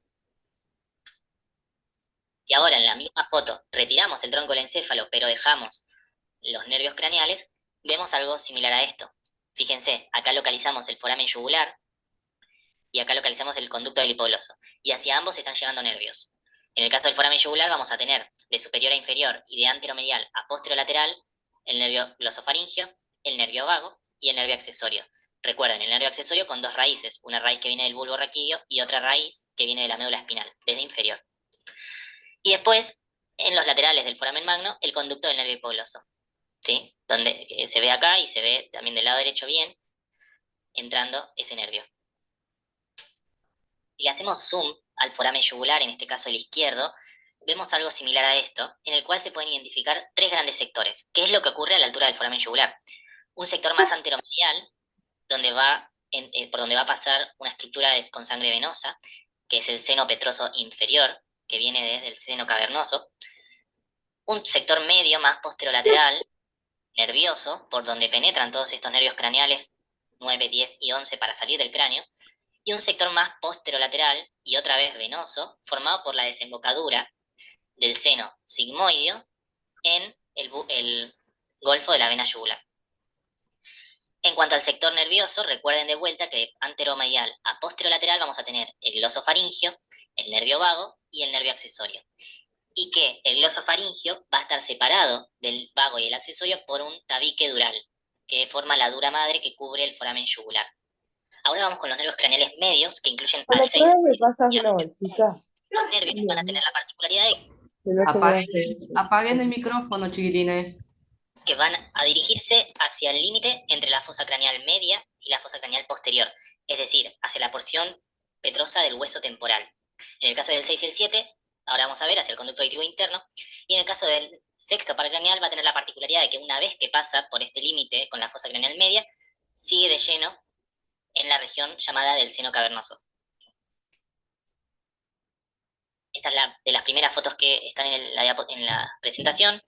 Y ahora en la misma foto retiramos el tronco del encéfalo, pero dejamos los nervios craneales, vemos algo similar a esto. Fíjense, acá localizamos el foramen yugular y acá localizamos el conducto del hipogloso. Y hacia ambos están llegando nervios. En el caso del foramen yugular vamos a tener de superior a inferior y de anteromedial a posterolateral el nervio glosofaringeo, el nervio vago y el nervio accesorio. Recuerden, el nervio accesorio con dos raíces, una raíz que viene del bulbo raquídeo y otra raíz que viene de la médula espinal, desde inferior. Y después, en los laterales del foramen magno, el conducto del nervio hipogloso, ¿sí? Donde se ve acá y se ve también del lado derecho bien, entrando ese nervio. Si le hacemos zoom al foramen yugular, en este caso el izquierdo, vemos algo similar a esto, en el cual se pueden identificar tres grandes sectores. ¿Qué es lo que ocurre a la altura del foramen yugular? Un sector más anteromedial, donde por donde va a pasar una estructura con sangre venosa, que es el seno petroso inferior, que viene desde el seno cavernoso. Un sector medio más posterolateral, nervioso, por donde penetran todos estos nervios craneales 9, 10 y 11 para salir del cráneo. Y un sector más posterolateral y otra vez venoso, formado por la desembocadura del seno sigmoideo en el golfo de la vena yugular. En cuanto al sector nervioso, recuerden de vuelta que anteromedial a posterolateral vamos a tener el glosofaringeo, el nervio vago y el nervio accesorio. Y que el glosofaringeo va a estar separado del vago y el accesorio por un tabique dural, que forma la dura madre que cubre el foramen yugular. Ahora vamos con los nervios craneales medios, que incluyen al 6 me pasas una bolsita? Los nervios van a tener la particularidad de Apaguen el micrófono, chiquilines. que van a dirigirse hacia el límite entre la fosa craneal media y la fosa craneal posterior, es decir, hacia la porción petrosa del hueso temporal. En el caso del 6 y el 7, ahora vamos a ver hacia el conducto auditivo interno, y en el caso del sexto par craneal va a tener la particularidad de que una vez que pasa por este límite con la fosa craneal media, sigue de lleno en la región llamada del seno cavernoso. Esta es de las primeras fotos que están en la presentación,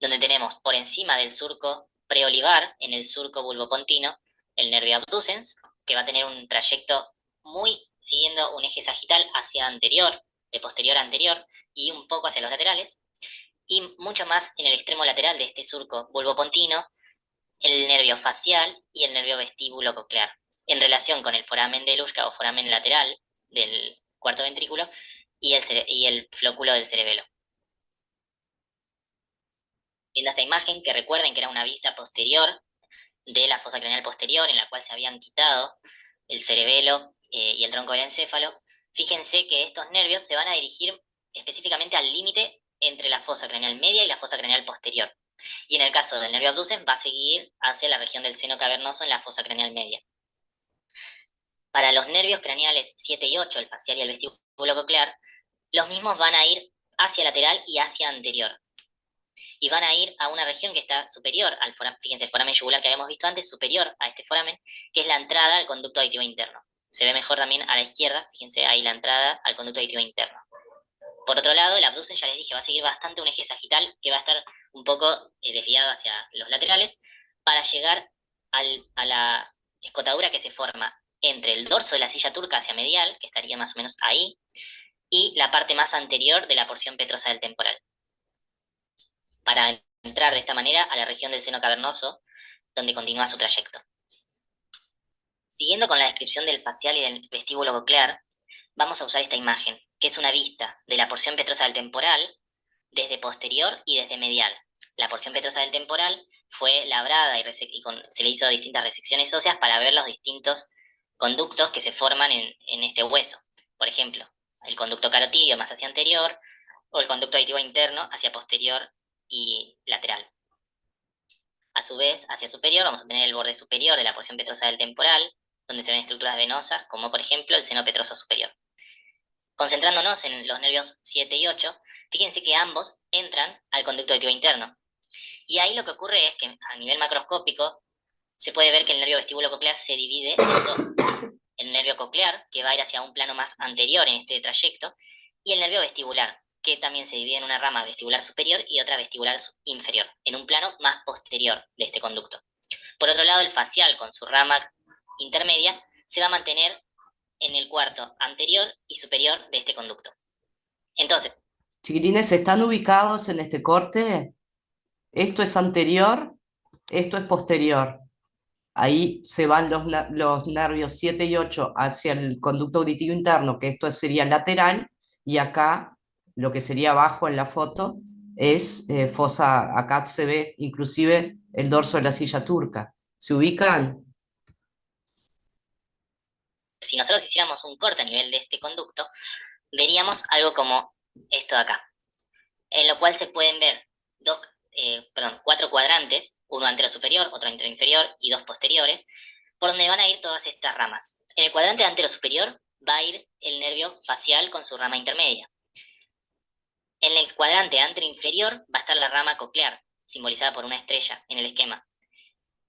donde tenemos por encima del surco preolivar, en el surco bulbopontino, el nervio abducens, que va a tener un trayecto muy siguiendo un eje sagital hacia anterior, de posterior a anterior, y un poco hacia los laterales, y mucho más en el extremo lateral de este surco bulbopontino, el nervio facial y el nervio vestíbulo coclear, en relación con el foramen de Luschka o foramen lateral del cuarto ventrículo y el flóculo del cerebelo. Viendo esta imagen, que recuerden que era una vista posterior de la fosa craneal posterior, en la cual se habían quitado el cerebelo y el tronco del encéfalo, fíjense que estos nervios se van a dirigir específicamente al límite entre la fosa craneal media y la fosa craneal posterior. Y en el caso del nervio abducens va a seguir hacia la región del seno cavernoso en la fosa craneal media. Para los nervios craneales 7 y 8, el facial y el vestíbulo coclear, los mismos van a ir hacia lateral y hacia anterior. Y van a ir a una región que está superior al foramen, fíjense, el foramen yugular que habíamos visto antes, superior a este foramen, que es la entrada al conducto auditivo interno. Se ve mejor también a la izquierda, fíjense ahí la entrada al conducto auditivo interno. Por otro lado, el abducen, ya les dije, va a seguir bastante un eje sagital que va a estar un poco desviado hacia los laterales para llegar a la escotadura que se forma entre el dorso de la silla turca hacia medial, que estaría más o menos ahí, y la parte más anterior de la porción petrosa del temporal, para entrar de esta manera a la región del seno cavernoso, donde continúa su trayecto. Siguiendo con la descripción del facial y del vestíbulo coclear, vamos a usar esta imagen, que es una vista de la porción petrosa del temporal desde posterior y desde medial. La porción petrosa del temporal fue labrada y se le hizo distintas resecciones óseas para ver los distintos conductos que se forman en este hueso. Por ejemplo, el conducto carotidio más hacia anterior o el conducto aditivo interno hacia posterior y lateral. A su vez, hacia superior vamos a tener el borde superior de la porción petrosa del temporal, donde se ven estructuras venosas, como por ejemplo el seno petroso superior. Concentrándonos en los nervios 7 y 8, fíjense que ambos entran al conducto aditivo interno. Y ahí lo que ocurre es que a nivel macroscópico se puede ver que el nervio vestíbulo coclear se divide en dos. El nervio coclear, que va a ir hacia un plano más anterior en este trayecto, y el nervio vestibular, que también se divide en una rama vestibular superior y otra vestibular inferior, en un plano más posterior de este conducto. Por otro lado, el facial, con su rama intermedia, se va a mantener en el cuarto anterior y superior de este conducto. Entonces, Chiquilines, ¿están ubicados en este corte? Esto es anterior, esto es posterior. Ahí se van los nervios 7 y 8 hacia el conducto auditivo interno, que esto sería lateral, y acá, lo que sería abajo en la foto, es fosa, acá se ve inclusive el dorso de la silla turca. ¿Se ubican? si nosotros hiciéramos un corte a nivel de este conducto, veríamos algo como esto de acá, en lo cual se pueden ver cuatro cuadrantes, uno antero superior, otro antero inferior y dos posteriores, por donde van a ir todas estas ramas. En el cuadrante antero superior va a ir el nervio facial con su rama intermedia. En el cuadrante antero inferior va a estar la rama coclear, simbolizada por una estrella en el esquema.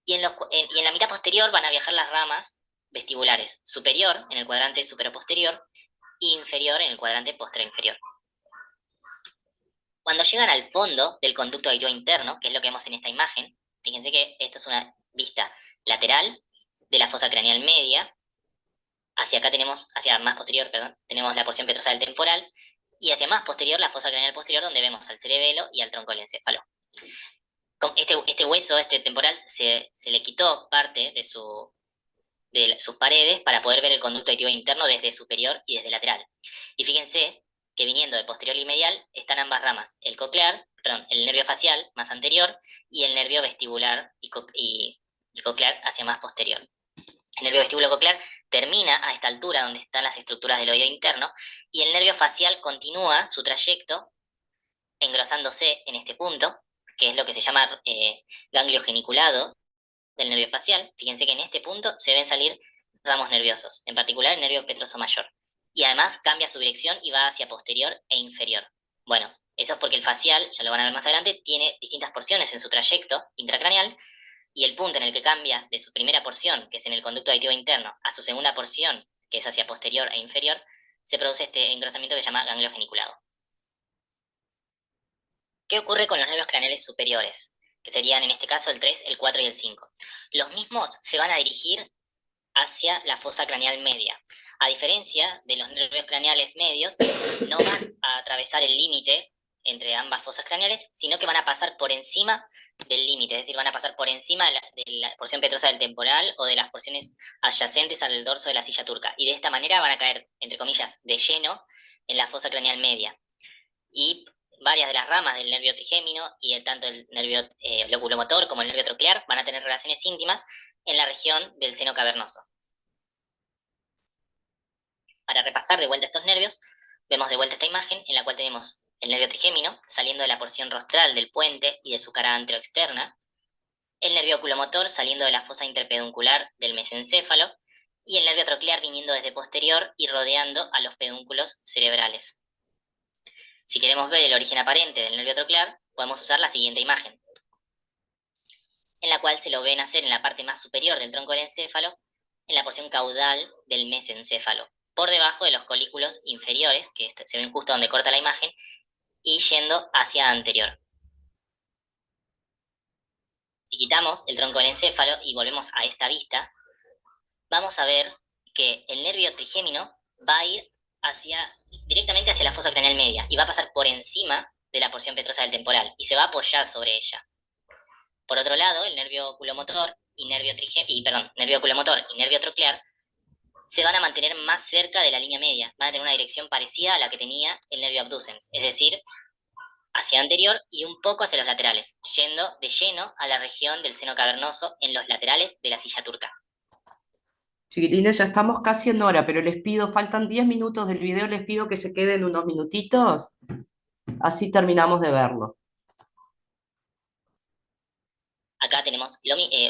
Y en la mitad posterior van a viajar las ramas vestibulares, superior en el cuadrante superoposterior e inferior en el cuadrante posterior-inferior. Cuando llegan al fondo del conducto auditivo interno, que es lo que vemos en esta imagen, fíjense que esto es una vista lateral de la fosa craneal media. Hacia acá hacia más posterior, tenemos la porción petrosa del temporal, y hacia más posterior la fosa craneal posterior, donde vemos al cerebelo y al tronco del encéfalo. Este hueso, este temporal, se le quitó parte de sus paredes para poder ver el conducto auditivo interno desde superior y desde lateral. Y fíjense que viniendo de posterior y medial están ambas ramas, el nervio facial más anterior y el nervio vestibular y coclear hacia más posterior. El nervio vestíbulo coclear termina a esta altura donde están las estructuras del oído interno y el nervio facial continúa su trayecto engrosándose en este punto, que es lo que se llama ganglio geniculado del nervio facial. Fíjense que en este punto se ven salir ramos nerviosos, en particular el nervio petroso mayor. Y además cambia su dirección y va hacia posterior e inferior. Bueno, eso es porque el facial, ya lo van a ver más adelante, tiene distintas porciones en su trayecto intracraneal, y el punto en el que cambia de su primera porción, que es en el conducto auditivo interno, a su segunda porción, que es hacia posterior e inferior, se produce este engrosamiento que se llama ganglio geniculado. ¿Qué ocurre con los nervios craneales superiores? Que serían en este caso el 3, el 4 y el 5. Los mismos se van a dirigir hacia la fosa craneal media. A diferencia de los nervios craneales medios, no van a atravesar el límite entre ambas fosas craneales, sino que van a pasar por encima del límite, es decir, van a pasar por encima de la porción petrosa del temporal o de las porciones adyacentes al dorso de la silla turca. Y de esta manera van a caer, entre comillas, de lleno en la fosa craneal media. Y varias de las ramas del nervio trigémino y tanto el nervio loculomotor como el nervio troclear van a tener relaciones íntimas en la región del seno cavernoso. Para repasar de vuelta estos nervios, vemos de vuelta esta imagen en la cual tenemos el nervio trigémino saliendo de la porción rostral del puente y de su cara anteroexterna, el nervio oculomotor saliendo de la fosa interpeduncular del mesencéfalo y el nervio troclear viniendo desde posterior y rodeando a los pedúnculos cerebrales. Si queremos ver el origen aparente del nervio troclear, podemos usar la siguiente imagen, en la cual se lo ve nacer en la parte más superior del tronco del encéfalo, en la porción caudal del mesencéfalo, por debajo de los colículos inferiores, que se ven justo donde corta la imagen, y yendo hacia anterior. Si quitamos el tronco del encéfalo y volvemos a esta vista, vamos a ver que el nervio trigémino va a ir directamente hacia la fosa craneal media y va a pasar por encima de la porción petrosa del temporal y se va a apoyar sobre ella. Por otro lado, el nervio oculomotor y nervio troclear se van a mantener más cerca de la línea media, van a tener una dirección parecida a la que tenía el nervio abducens, es decir, hacia anterior y un poco hacia los laterales, yendo de lleno a la región del seno cavernoso en los laterales de la silla turca. Chiquilines, ya estamos casi en hora, pero les pido, faltan 10 minutos del video, les pido que se queden unos minutitos, así terminamos de verlo. Acá tenemos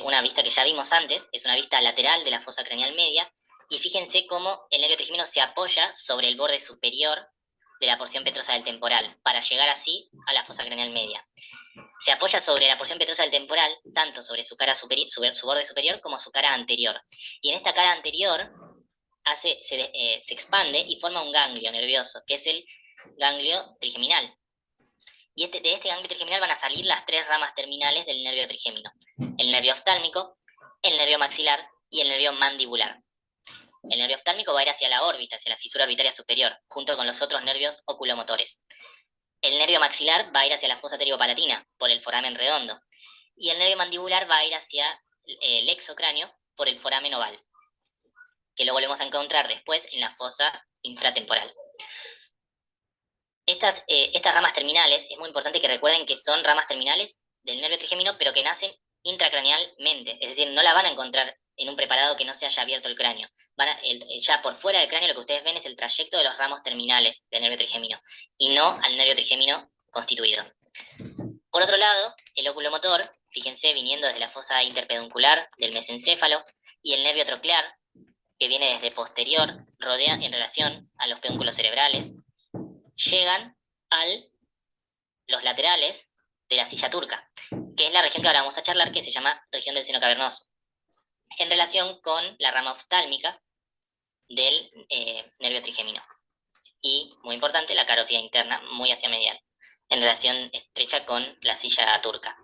una vista que ya vimos antes, es una vista lateral de la fosa craneal media, y fíjense cómo el nervio trigémino se apoya sobre el borde superior de la porción petrosa del temporal, para llegar así a la fosa craneal media. Se apoya sobre la porción petrosa del temporal, tanto sobre su cara su borde superior como su cara anterior. Y en esta cara anterior se expande y forma un ganglio nervioso, que es el ganglio trigeminal. Y de este ganglio trigeminal van a salir las 3 ramas terminales del nervio trigémino: el nervio oftálmico, el nervio maxilar y el nervio mandibular. El nervio oftálmico va a ir hacia la órbita, hacia la fisura orbitaria superior, junto con los otros nervios oculomotores. El nervio maxilar va a ir hacia la fosa pterigo-palatina, por el foramen redondo. Y el nervio mandibular va a ir hacia el exocráneo, por el foramen oval, que lo volvemos a encontrar después en la fosa infratemporal. Estas ramas terminales, es muy importante que recuerden que son ramas terminales del nervio trigémino, pero que nacen intracranealmente, es decir, no la van a encontrar en un preparado que no se haya abierto el cráneo. Ya por fuera del cráneo lo que ustedes ven es el trayecto de los ramos terminales del nervio trigémino, y no al nervio trigémino constituido. Por otro lado, el óculo motor, fíjense, viniendo desde la fosa interpeduncular del mesencéfalo, y el nervio troclear, que viene desde posterior, rodea en relación a los pedúnculos cerebrales, llegan a los laterales de la silla turca, que es la región que ahora vamos a charlar, que se llama región del seno cavernoso, en relación con la rama oftálmica del nervio trigémino. Y, muy importante, la carótida interna, muy hacia medial, en relación estrecha con la silla turca.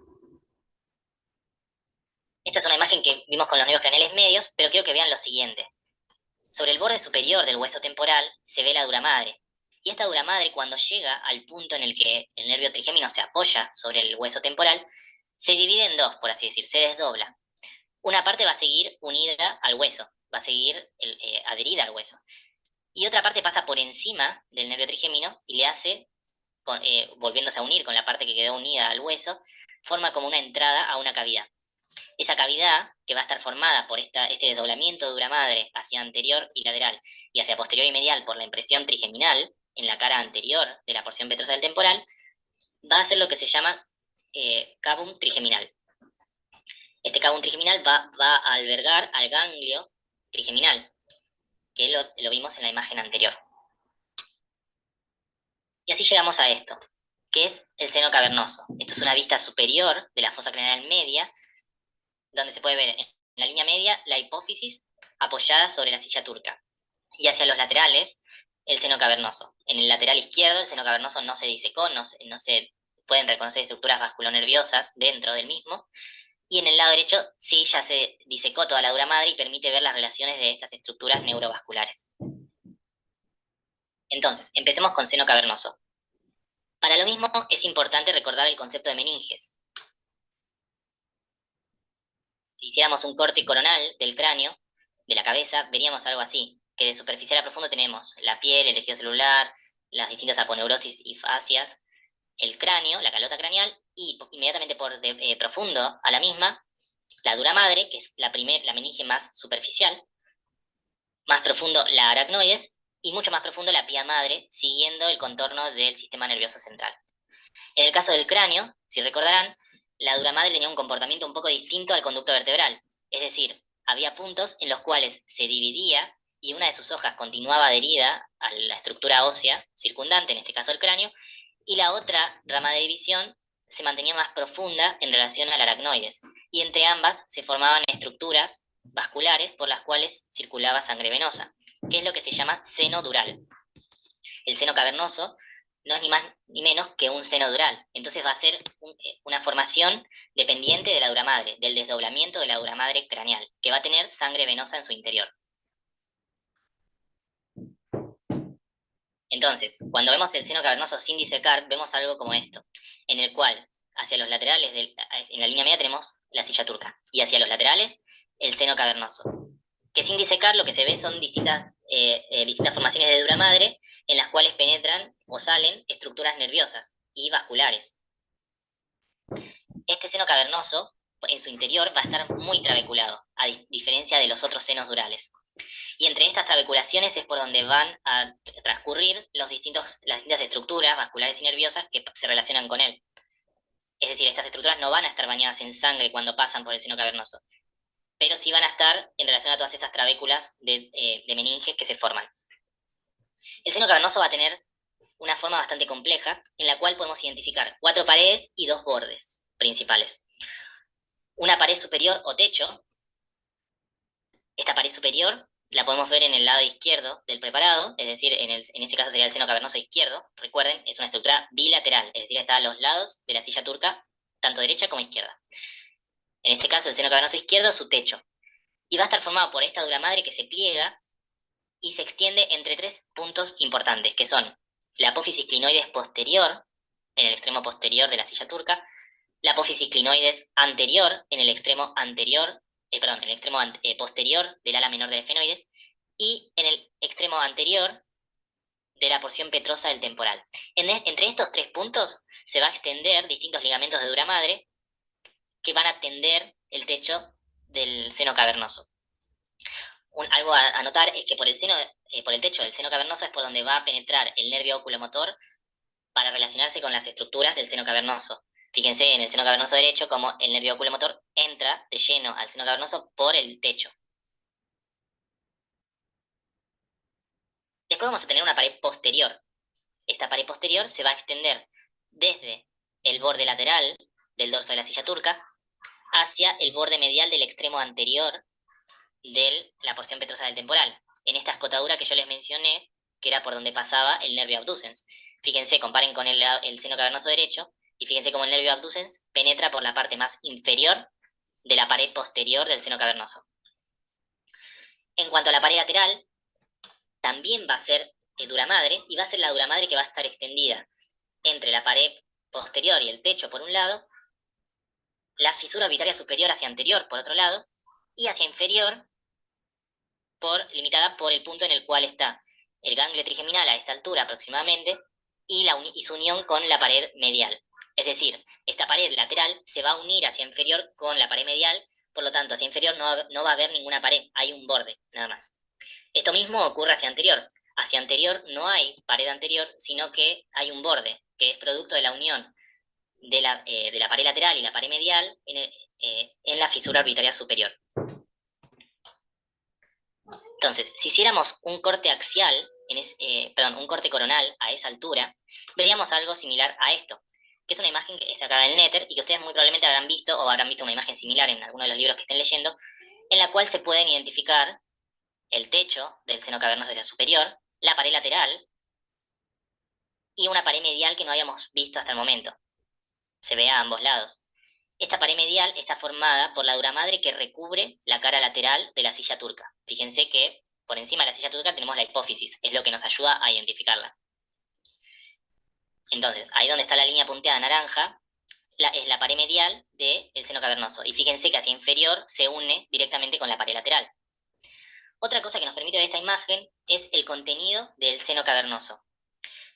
Esta es una imagen que vimos con los nervios craneales medios, pero quiero que vean lo siguiente. Sobre el borde superior del hueso temporal se ve la dura madre. Y esta dura madre, cuando llega al punto en el que el nervio trigémino se apoya sobre el hueso temporal, se divide en dos, por así decir, se desdobla. Una parte va a seguir unida al hueso, va a seguir adherida al hueso. Y otra parte pasa por encima del nervio trigémino y le hace, volviéndose a unir con la parte que quedó unida al hueso, forma como una entrada a una cavidad. Esa cavidad, que va a estar formada por este desdoblamiento de dura madre hacia anterior y lateral y hacia posterior y medial por la impresión trigeminal en la cara anterior de la porción petrosa del temporal, va a ser lo que se llama cavum trigeminal. Este cavum trigeminal va a albergar al ganglio trigeminal, que lo vimos en la imagen anterior. Y así llegamos a esto, que es el seno cavernoso. Esto es una vista superior de la fosa craneal media, donde se puede ver en la línea media la hipófisis apoyada sobre la silla turca, y hacia los laterales el seno cavernoso. En el lateral izquierdo el seno cavernoso no se disecó, no se pueden reconocer estructuras vasculonerviosas dentro del mismo, y en el lado derecho sí ya se disecó toda la dura madre y permite ver las relaciones de estas estructuras neurovasculares. Entonces, empecemos con seno cavernoso. Para lo mismo es importante recordar el concepto de meninges. Si hiciéramos un corte coronal del cráneo, de la cabeza, veríamos algo así, que de superficial a profundo tenemos la piel, el tejido celular, las distintas aponeurosis y fascias, el cráneo, la calota craneal, y inmediatamente por profundo a la misma, la dura madre, que es la meninge más superficial, más profundo la aracnoides, y mucho más profundo la pía madre, siguiendo el contorno del sistema nervioso central. En el caso del cráneo, si recordarán, la dura madre tenía un comportamiento un poco distinto al conducto vertebral, es decir, había puntos en los cuales se dividía y una de sus hojas continuaba adherida a la estructura ósea circundante, en este caso el cráneo, y la otra rama de división se mantenía más profunda en relación al aracnoides, y entre ambas se formaban estructuras vasculares por las cuales circulaba sangre venosa, que es lo que se llama seno dural. El seno cavernoso no es ni más ni menos que un seno dural, entonces va a ser una formación dependiente de la dura madre, del desdoblamiento de la dura madre craneal, que va a tener sangre venosa en su interior. Entonces, cuando vemos el seno cavernoso sin disecar, vemos algo como esto, en el cual hacia los laterales, en la línea media tenemos la silla turca, y hacia los laterales el seno cavernoso, que sin disecar lo que se ve son distintas formaciones de dura madre en las cuales penetran o salen estructuras nerviosas y vasculares. Este seno cavernoso, en su interior, va a estar muy trabeculado, a diferencia de los otros senos durales. Y entre estas trabeculaciones es por donde van a transcurrir las distintas estructuras vasculares y nerviosas que se relacionan con él. Es decir, estas estructuras no van a estar bañadas en sangre cuando pasan por el seno cavernoso, pero sí van a estar en relación a todas estas trabéculas de meninges que se forman. El seno cavernoso va a tener una forma bastante compleja, en la cual podemos identificar 4 paredes y 2 bordes principales. Una pared superior o techo. Esta pared superior la podemos ver en el lado izquierdo del preparado, es decir, en este caso sería el seno cavernoso izquierdo. Recuerden, es una estructura bilateral, es decir, está a los lados de la silla turca, tanto derecha como izquierda. En este caso, el seno cavernoso izquierdo, su techo. Y va a estar formado por esta dura madre que se pliega y se extiende entre 3 puntos importantes, que son la apófisis clinoides posterior, en el extremo posterior de la silla turca, la apófisis clinoides anterior, en el extremo anterior, en el extremo posterior del ala menor del efenoides, y en el extremo anterior de la porción petrosa del temporal. Entre estos 3 puntos se va a extender distintos ligamentos de dura madre que van a tender el techo del seno cavernoso. Algo a notar es que por el techo del seno cavernoso es por donde va a penetrar el nervio oculomotor para relacionarse con las estructuras del seno cavernoso. Fíjense en el seno cavernoso derecho como el nervio oculomotor entra de lleno al seno cavernoso por el techo. Después vamos a tener una pared posterior. Esta pared posterior se va a extender desde el borde lateral del dorso de la silla turca hacia el borde medial del extremo anterior de la porción petrosa del temporal, en esta escotadura que yo les mencioné, que era por donde pasaba el nervio abducens. Fíjense, comparen con el seno cavernoso derecho, y fíjense cómo el nervio abducens penetra por la parte más inferior de la pared posterior del seno cavernoso. En cuanto a la pared lateral, también va a ser dura madre, y va a ser la dura madre que va a estar extendida entre la pared posterior y el techo por un lado, la fisura orbitaria superior hacia anterior por otro lado, y hacia inferior limitada por el punto en el cual está el ganglio trigeminal a esta altura aproximadamente y su unión con la pared medial. Es decir, esta pared lateral se va a unir hacia inferior con la pared medial, por lo tanto hacia inferior no va a haber ninguna pared, hay un borde nada más. Esto mismo ocurre hacia anterior. Hacia anterior no hay pared anterior, sino que hay un borde, que es producto de la unión de la pared lateral y la pared medial en la fisura orbitaria superior. Entonces, si hiciéramos un corte axial, un corte coronal a esa altura, veríamos algo similar a esto, que es una imagen que está sacada del Néter y que ustedes muy probablemente habrán visto o habrán visto una imagen similar en alguno de los libros que estén leyendo, en la cual se pueden identificar el techo del seno cavernoso hacia superior, la pared lateral y una pared medial que no habíamos visto hasta el momento. Se ve a ambos lados. Esta pared medial está formada por la dura madre que recubre la cara lateral de la silla turca. Fíjense que por encima de la silla turca tenemos la hipófisis, es lo que nos ayuda a identificarla. Entonces, ahí donde está la línea punteada naranja, es la pared medial del seno cavernoso. Y fíjense que hacia inferior se une directamente con la pared lateral. Otra cosa que nos permite ver esta imagen es el contenido del seno cavernoso.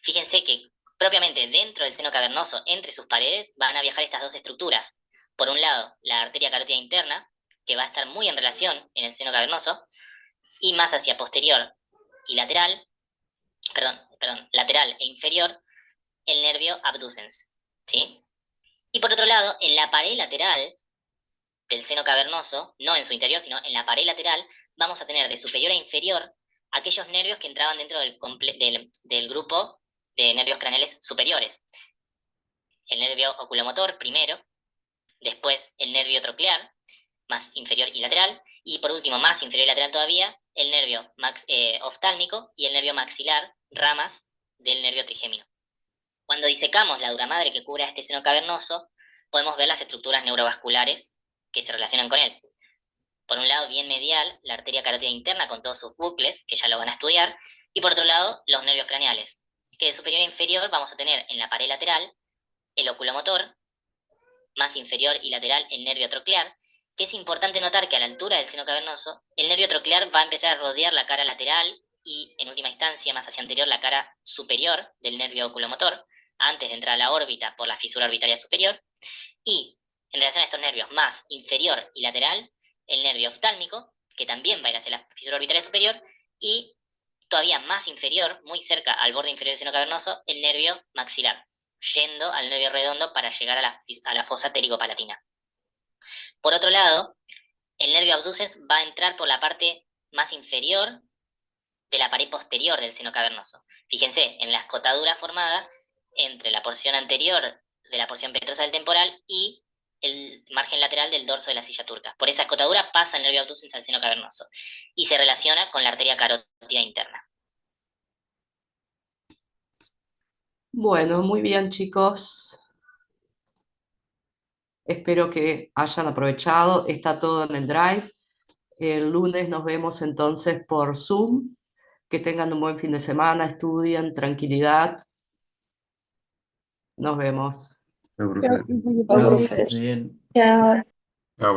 Fíjense que propiamente dentro del seno cavernoso, entre sus paredes, van a viajar estas dos estructuras. Por un lado, la arteria carótida interna, que va a estar muy en relación en el seno cavernoso, y más hacia posterior y lateral, lateral e inferior, el nervio abducens, ¿sí? Y por otro lado, en la pared lateral del seno cavernoso, no en su interior, sino en la pared lateral, vamos a tener de superior a inferior aquellos nervios que entraban dentro del grupo de nervios craneales superiores. El nervio oculomotor primero, después el nervio troclear, más inferior y lateral, y por último, más inferior y lateral todavía, el nervio oftálmico y el nervio maxilar, ramas del nervio trigémino. Cuando disecamos la dura madre que cubre a este seno cavernoso, podemos ver las estructuras neurovasculares que se relacionan con él. Por un lado, bien medial, la arteria carótida interna con todos sus bucles, que ya lo van a estudiar, y por otro lado, los nervios craneales, que de superior a inferior vamos a tener en la pared lateral el oculomotor, más inferior y lateral el nervio troclear, que es importante notar que a la altura del seno cavernoso, el nervio troclear va a empezar a rodear la cara lateral y, en última instancia, más hacia anterior, la cara superior del nervio oculomotor, antes de entrar a la órbita por la fisura orbitaria superior, y, en relación a estos nervios más inferior y lateral, el nervio oftálmico, que también va a ir hacia la fisura orbitaria superior, y todavía más inferior, muy cerca al borde inferior del seno cavernoso, el nervio maxilar, yendo al nervio redondo para llegar a la fosa pterigo-palatina. Por otro lado, el nervio abducens va a entrar por la parte más inferior de la pared posterior del seno cavernoso. Fíjense en la escotadura formada entre la porción anterior de la porción petrosa del temporal y el margen lateral del dorso de la silla turca. Por esa escotadura pasa el nervio abducens al seno cavernoso y se relaciona con la arteria carótida interna. Bueno, muy bien, chicos. Espero que hayan aprovechado. Está todo en el Drive. El lunes nos vemos entonces por Zoom. Que tengan un buen fin de semana, estudien, tranquilidad. Nos vemos. Chao, Chao, profe. profe, que Chao, pasen que bien. esté bien. Chao.